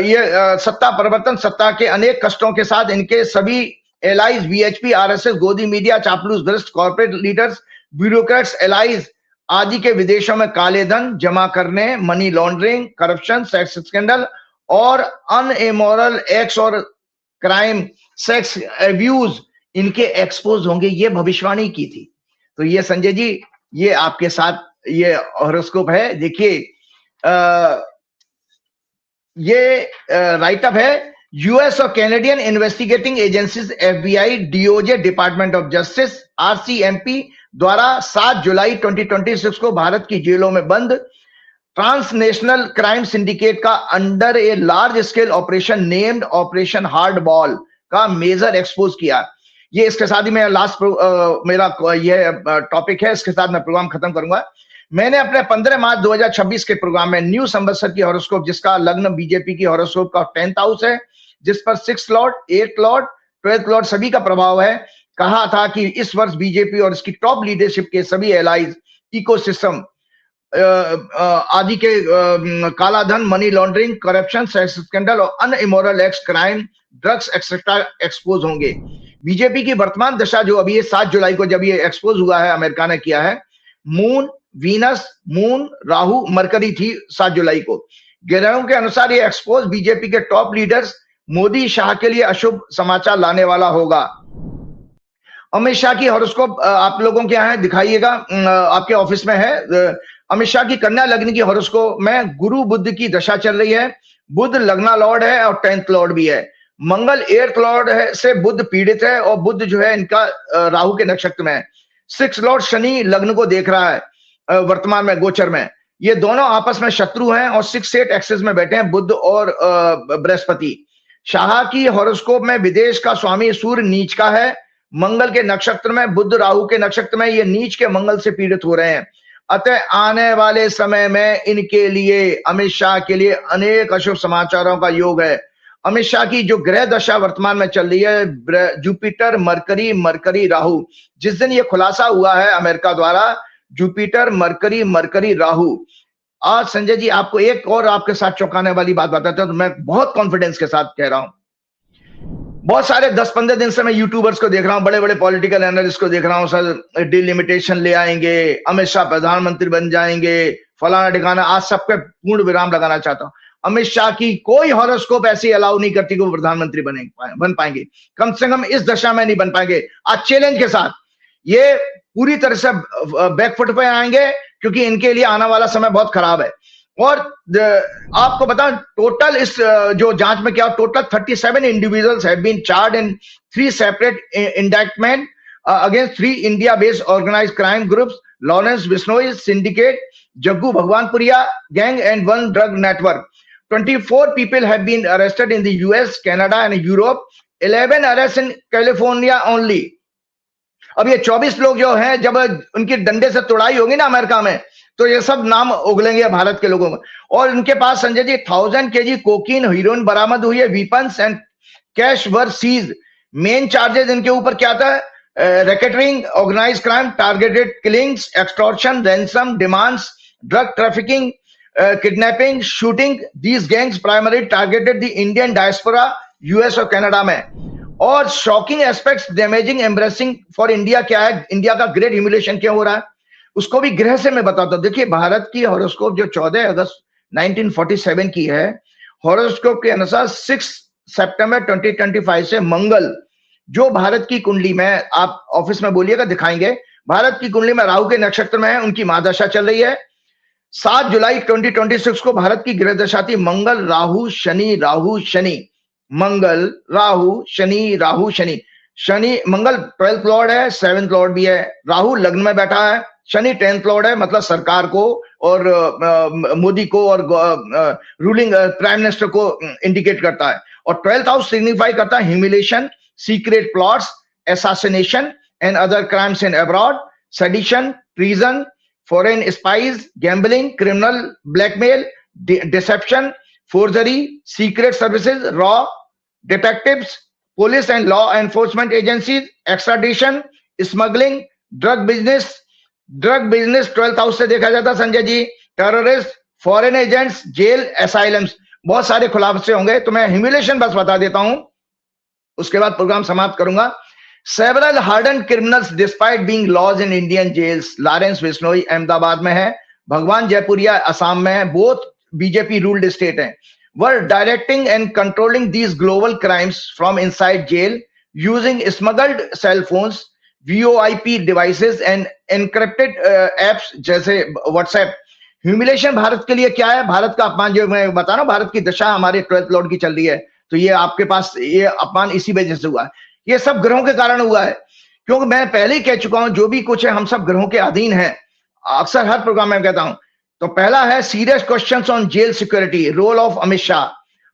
ये सत्ता परिवर्तन, सत्ता के अनेक कष्टों के साथ इनके सभी एलाइज, वीएचपी, आरएसएस, गोदी मीडिया, चापलूस भ्रष्ट कॉर्पोरेट लीडर्स, ब्यूरोक्रेट्स, एलाइज आदि के विदेशों में काले धन जमा करने, money laundering, corruption, sex scandal और अनइमोरल एक्ट्स और क्राइम, सेक्स एब्यूज इनके एक्सपोज होंगे, ये भविष्यवाणी की थी। तो ये संजय जी, ये आपके साथ ये हॉरोस्कोप है। देखिए ये राइटअप है। यूएस और Canadian investigating agencies FBI, DOJ, department of justice, RCMP द्वारा 7 जुलाई 2026 को भारत की जेलों में बंद ट्रांसनेशनल क्राइम सिंडिकेट का under a large scale operation named operation hard ball का मेजर एक्सपोज किया। ये इसके साथ ही मैं लास्ट मेरा ये टॉपिक है, इसके साथ मैं प्रोग्राम खत्म करूंगा। मैंने अपने 15 मार्च 2026 के प्रोग्राम में न्यू संवत्सर की हॉरोस्कोप, जिसका लग्न बीजेपी की हॉरोस्कोप का 10th हाउस है, जिस पर 6th Lord, 8th Lord, 12th Lord सभी का प्रभाव है, कहा था कि इस वर्ष बीजेपी और इसकी टॉप लीडरशिप के सभी एलाइज, इकोसिस्टम आदि के काला धन, money laundering, corruption, sex scandal और immoral acts, crime, drugs etcetera expose होंगे। बीजेपी की वर्तमान दशा जो अभी 7 जुलाई को जब ये एक्सपोज हुआ है, अमेरिका ने किया है, moon, Venus, moon, Rahu, mercury थी 7 जुलाई को। ग्रहों के अनुसार ये एक्सपोज बीजेपी के टॉप लीडर्स मोदी शाह के लिए अशुभ समाचार लाने वाला होगा। अमित शाह की हॉरोस्कोप आप लोगों के यहाँ है, दिखाइएगा, आपके ऑफिस में है। अमित शाह की कन्या लग्न की हॉरोस्कोप में गुरु बुध की दशा चल रही है। बुध लग्ना लॉर्ड है और 10th लॉर्ड भी है। मंगल 8th लॉर्ड है से बुध पीड़ित है और बुध जो है इनका राहु के नक्षत्र में है। 6th लॉर्ड शनि लग्न को देख रहा है वर्तमान में गोचर में। ये दोनों आपस में शत्रु हैं और 6-8 एक्सेस में बैठे हैं बुध और बृहस्पति। शाह की हॉरोस्कोप में विदेश का स्वामी सूर्य नीच का है, मंगल के नक्षत्र में, बुध राहु के नक्षत्र में। ये नीच के मंगल से पीड़ित हो रहे हैं। अतः आने वाले समय में इनके लिए, अमित शाह के लिए अनेक अशुभ समाचारों का योग है। अमित शाह की जो ग्रह दशा वर्तमान में चल रही है, जुपिटर, मरकरी, मरकरी राहु, जिस दिन ये खुलासा हुआ है अमेरिका द्वारा, जुपिटर, मरकरी, मरकरी राहु। आज संजय जी आपको एक और आपके साथ चौंकाने वाली बात बताता हूं, तो मैं बहुत कॉन्फिडेंस के साथ कह रहा हूं। बहुत सारे 10-15 दिन से मैं यूट्यूबर्स को देख रहा हूं, बड़े बड़े पॉलिटिकल एनालिस्ट को देख रहा हूं, सर डिलिमिटेशन ले आएंगे, अमित शाह प्रधानमंत्री बन जाएंगे, फलाना ठिकाना। आज सब पे पूर्ण विराम लगाना चाहता हूं। अमित शाह की कोई हॉरोस्कोप ऐसी अलाउ नहीं करती कि वो प्रधानमंत्री बन पाएंगे, कम से कम इस दशा में नहीं बन पाएंगे। आज चैलेंज के साथ ये पूरी तरह से बैकफुट पे आएंगे, क्योंकि इनके लिए आने वाला समय बहुत खराब है। और आपको बताऊं, टोटल इस जो जांच में क्या, total 37 individuals have been charged in 3 separate indictment against 3 India based organised crime groups, Lawrence Bishnoi syndicate, Jaggu Bhagwanpuria gang and 1 drug network. 24 people have been arrested in the US, Canada and Europe. 11 arrests in California only. अब ये 24 लोग जो हैं, जब उनकी डंडे से तोड़ाई होगी ना अमेरिका में, तो ये सब नाम उगलेंगे भारत के लोगों में। और उनके पास Sanjay ji 1000 kg cocaine, heroin बरामद हुई है, weapons and cash were seize. Main charges इनके ऊपर क्या था? Racketeering, organise crime, targeted killings, extortion, ransom demands, drug trafficking, kidnapping, shooting. These gangs primarily targeted the Indian diaspora, US और कनाडा में। और shocking aspects, damaging, embarrassing for India क्या है? India का ग्रेट ह्यूमिलिएशन क्या हो रहा है, उसको भी गृह से मैं बताता हूं। देखिए, भारत की हॉरोस्कोप जो 14 अगस्त 1947 की है, हॉरोस्कोप के अनुसार 6 सितंबर 2025 से मंगल, जो भारत की कुंडली में, आप ऑफिस में बोलिएगा दिखाएंगे, भारत की कुंडली में राहु के नक्षत्र में है, उनकी महादशा चल रही है। 7 जुलाई 2026 को भारत की गृह दशा थी मंगल राहु शनि, राहु शनि, मंगल राहु शनि, राहु शनि। शनि, मंगल 12th लॉर्ड है, 7th लॉर्ड भी है, राहु लग्न में बैठा है, शनि 10th लॉर्ड है, मतलब सरकार को और मोदी को और रूलिंग प्राइम मिनिस्टर को इंडिकेट करता है। और 12th हाउस सिग्निफाई करता है humiliation, secret plots, assassination and other crimes in abroad, sedition, treason, foreign spies, gambling, criminal blackmail, deception, forgery, secret services, raw detectives, police and law enforcement agencies, extradition, smuggling, drug business 12th house से देखा जाता Sanjay ji, terrorist, foreign agents, jail, asylums, बहुत सारे खुलासे होंगे। तो मैं humiliation बस बता देता हूं, उसके बाद प्रोग्राम समाप्त करूंगा। Several hardened criminals, despite being lodged in Indian jails, Lawrence Bishnoi Ahmedabad में है, भगवान जयपुरिया असम में है, both बीजेपी रूल्ड स्टेट हैं, were directing and controlling these global crimes from inside jail using smuggled cell phones, VoIP devices and encrypted apps जैसे WhatsApp। Humiliation Bharat के लिए क्या है? भारत का अपमान, जो मैं बता रहा हूं, भारत की दशा हमारे 12th लॉर्ड की चल रही है, तो ये आपके पास ये अपमान इसी वजह से हुआ है। ये सब ग्रहों के कारण हुआ है, क्योंकि मैं पहले ही कह चुका हूं, जो भी कुछ है हम सब ग्रहों के अधीन हैं, अक्सर हर प्रोग्राम में कहता हूं। तो पहला है serious questions on jail security, role of Amit Shah,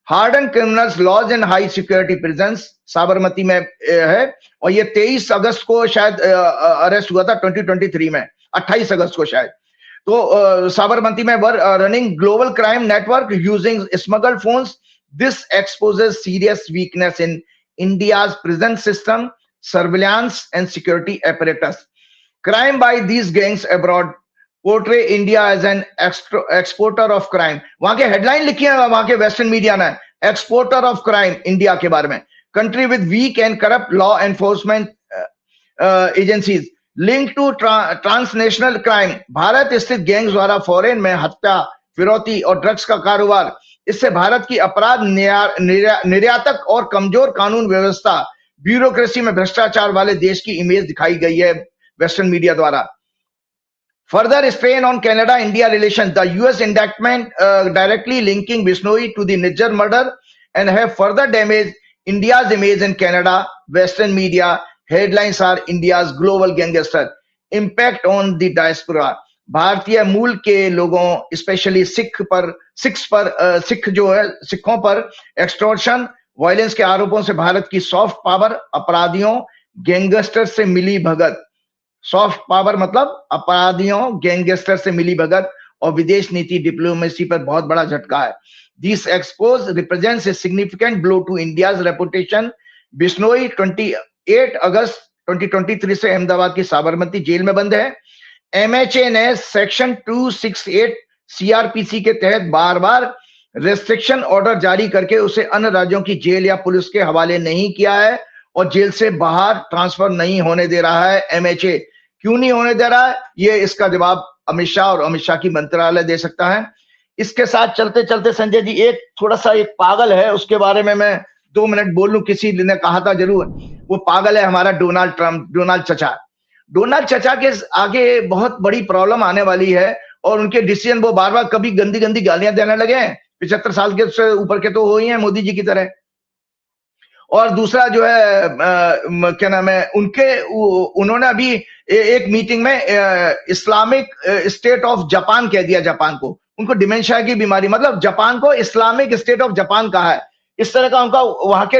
harden criminals laws in high security prisons, Sabarmati में है, और ये 23 अगस्त को शायद अरेस्ट हुआ था 2023 में, 28 अगस्त को शायद। तो साबरमती में were running global crime network using smuggled phones, this exposes serious weakness in India's prison system, surveillance and security apparatus. Crime by these gangs abroad portray India as an exporter of crime. वहां के headline लिखी है वहां के western media ने, exporter of crime India के बारे में। Country with weak and corrupt law enforcement agencies link to transnational crime. भारत स्थित गैंग्स द्वारा फॉरेन में हत्या, फिरौती और ड्रग्स का कारोबार, इससे भारत की अपराध निर्यातक और कमजोर कानून व्यवस्था, ब्यूरोक्रेसी में भ्रष्टाचार वाले देश की इमेज दिखाई गई है वेस्टर्न मीडिया द्वारा। Further strain on Canada India relation, the US indictment directly linking Bishnoi to the Nijjar murder and have further damage India's image in Canada. Western media headlines are India's global gangster, impact on the diaspora, भारतीय मूल के लोगों specially Sikh जो है, सिखों पर extortion, violence के आरोपों से भारत की सॉफ्ट पावर अपराधियों गैंगस्टर से मिली भगत। सॉफ्ट पावर मतलब अपराधियों गैंगस्टर से मिली भगत और विदेश नीति डिप्लोमेसी पर बहुत बड़ा झटका है। This expose represents a significant blow to India's reputation. Bishnoi 28 अगस्त 2023 से अहमदाबाद की साबरमती जेल में बंद है। एमएचए ने सेक्शन 268 सीआरपीसी के तहत बार बार रेस्ट्रिक्शन ऑर्डर जारी करके उसे अन्य राज्यों की जेल या पुलिस के हवाले नहीं किया है और जेल से बाहर ट्रांसफर नहीं होने दे रहा है एमएचए। क्यों नहीं होने दे रहा है, ये इसका जवाब अमित शाह और अमित शाह की मंत्रालय दे सकता है। इसके साथ चलते चलते संजय जी, एक थोड़ा सा एक पागल है, उसके बारे में मैं 2 मिनट बोल लूं। किसी ने कहा था जरूर, वो पागल है हमारा डोनाल्ड ट्रंप, डोनाल्ड चचा। डोनाल्ड चचा के आगे बहुत बड़ी प्रॉब्लम आने वाली है और उनके डिसीजन, वो बार बार कभी गंदी गंदी गालियां देने लगे हैं। 75 साल के से ऊपर के तो हो ही हैं मोदी जी की तरह। और दूसरा जो है क्या नाम है उनके, उन्होंने अभी एक मीटिंग में इस्लामिक स्टेट ऑफ जापान कह दिया जापान को। उनको डिमेंशिया की बीमारी, मतलब जापान को इस्लामिक स्टेट ऑफ जापान कहा है। इस तरह का उनका वहां के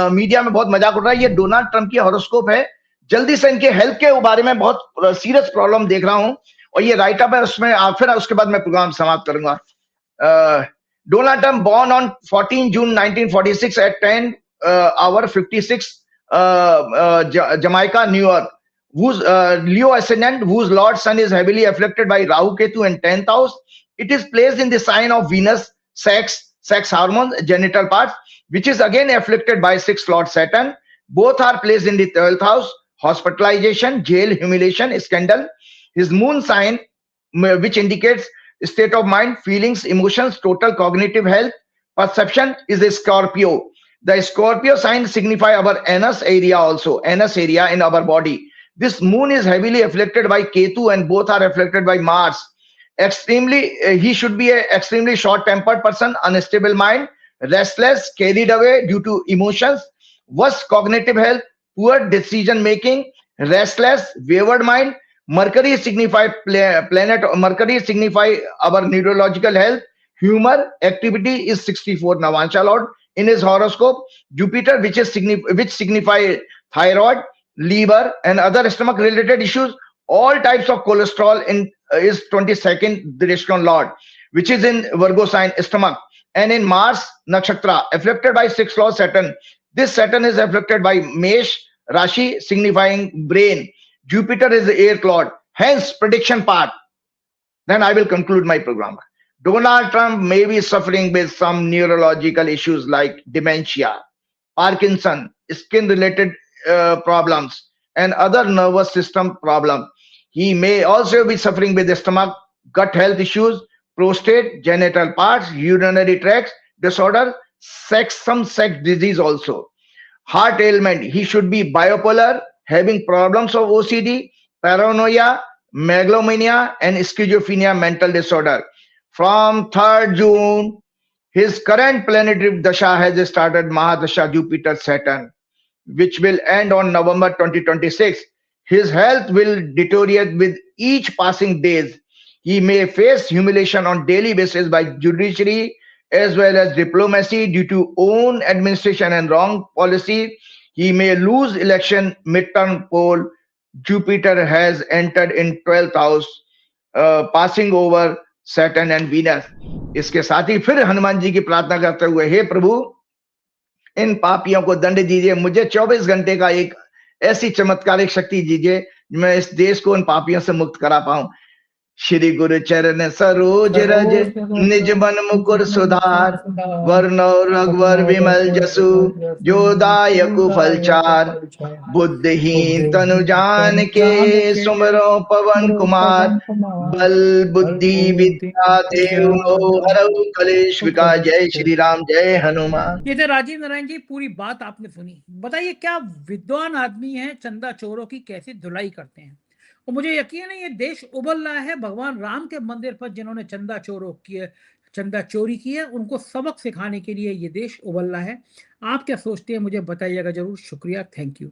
मीडिया में बहुत मजाक उड़ रहा है। ये डोनाल्ड ट्रंप की हॉरोस्कोप है। जल्दी से इनके हेल्थ के बारे में बहुत सीरियस प्रॉब्लम देख रहा हूं और ये राइट अप है उसमें। फिर उसके बाद मैं प्रोग्राम समाप्त करूंगा। Donald Trump, born on 14 June 1946 at 10 hour 56 Jamaica, New York, whose Leo ascendant, whose Lord Sun is heavily afflicted by Rahu Ketu in 10th house. It is placed in the sign of Venus, sex hormones, genital parts, which is again afflicted by 6th Lord Saturn. Both are placed in the 12th house, hospitalization, jail, humiliation, scandal. His moon sign, which indicates state of mind, feelings, emotions, total cognitive health, perception, is a Scorpio. The Scorpio sign signify our anus area also, anus area in our body. This moon is heavily afflicted by Ketu and both are afflicted by Mars. He should be an extremely short-tempered person, unstable mind, restless, carried away due to emotions, worse cognitive health, poor decision making, restless, wayward mind. Mercury signify planet. Mercury signify our neurological health. Humor, activity is 64 Navansha Lord in his horoscope. Jupiter, which signify thyroid, liver, and other stomach related issues. All types of cholesterol is 22nd Dirishkon Lord, which is in Virgo sign, stomach. And in Mars Nakshatra, afflicted by 6th Lord Saturn. This Saturn is afflicted by Mesh Rashi, signifying brain. Jupiter is the 8th Lord, hence prediction part. Then I will conclude my program. Donald Trump may be suffering with some neurological issues like dementia, Parkinson, skin-related problems, and other nervous system problems. He may also be suffering with stomach, gut health issues, prostate, genital parts, urinary tract disorder, some sex disease also. Heart ailment, he should be bipolar, having problems of OCD, paranoia, megalomania, and schizophrenia mental disorder. From 3rd June, his current planetary dasha has started, Mahadasha Jupiter Saturn, which will end on November 2026. His health will deteriorate with each passing days. He may face humiliation on daily basis by judiciary as well as diplomacy due to own administration and wrong policy. He may lose election midterm poll. Jupiter has entered in 12th house, passing over Saturn and Venus. इसके साथ ही फिर हनुमान जी की प्रार्थना करते हुए, हे प्रभु इन पापियों को दंड दीजिए, मुझे 24 घंटे का एक ऐसी चमत्कारिक शक्ति दीजिए मैं इस देश को इन पापियों से मुक्त करा पाऊं। श्री गुरु चरण सरोज रज निज मन मुकुर सुधार, वर्ण रघुवर विमल जसु जो दायक फलचार। बुद्धिहीन तनु जान के सुमरो पवन कुमार, बल बुद्धि विद्या देहु हरऊ कलेश विकार। जय श्री राम, जय हनुमान। ये थे राजीव नारायण जी, पूरी बात आपने सुनी। बताइए क्या विद्वान आदमी है, चंदा चोरों की कैसी धुलाई करते हैं। और मुझे यकीन है ये देश उबल रहा है। भगवान राम के मंदिर पर जिन्होंने चंदा चोरी की है उनको सबक सिखाने के लिए ये देश उबल रहा है। आप क्या सोचते हैं मुझे बताइएगा जरूर। शुक्रिया, थैंक यू।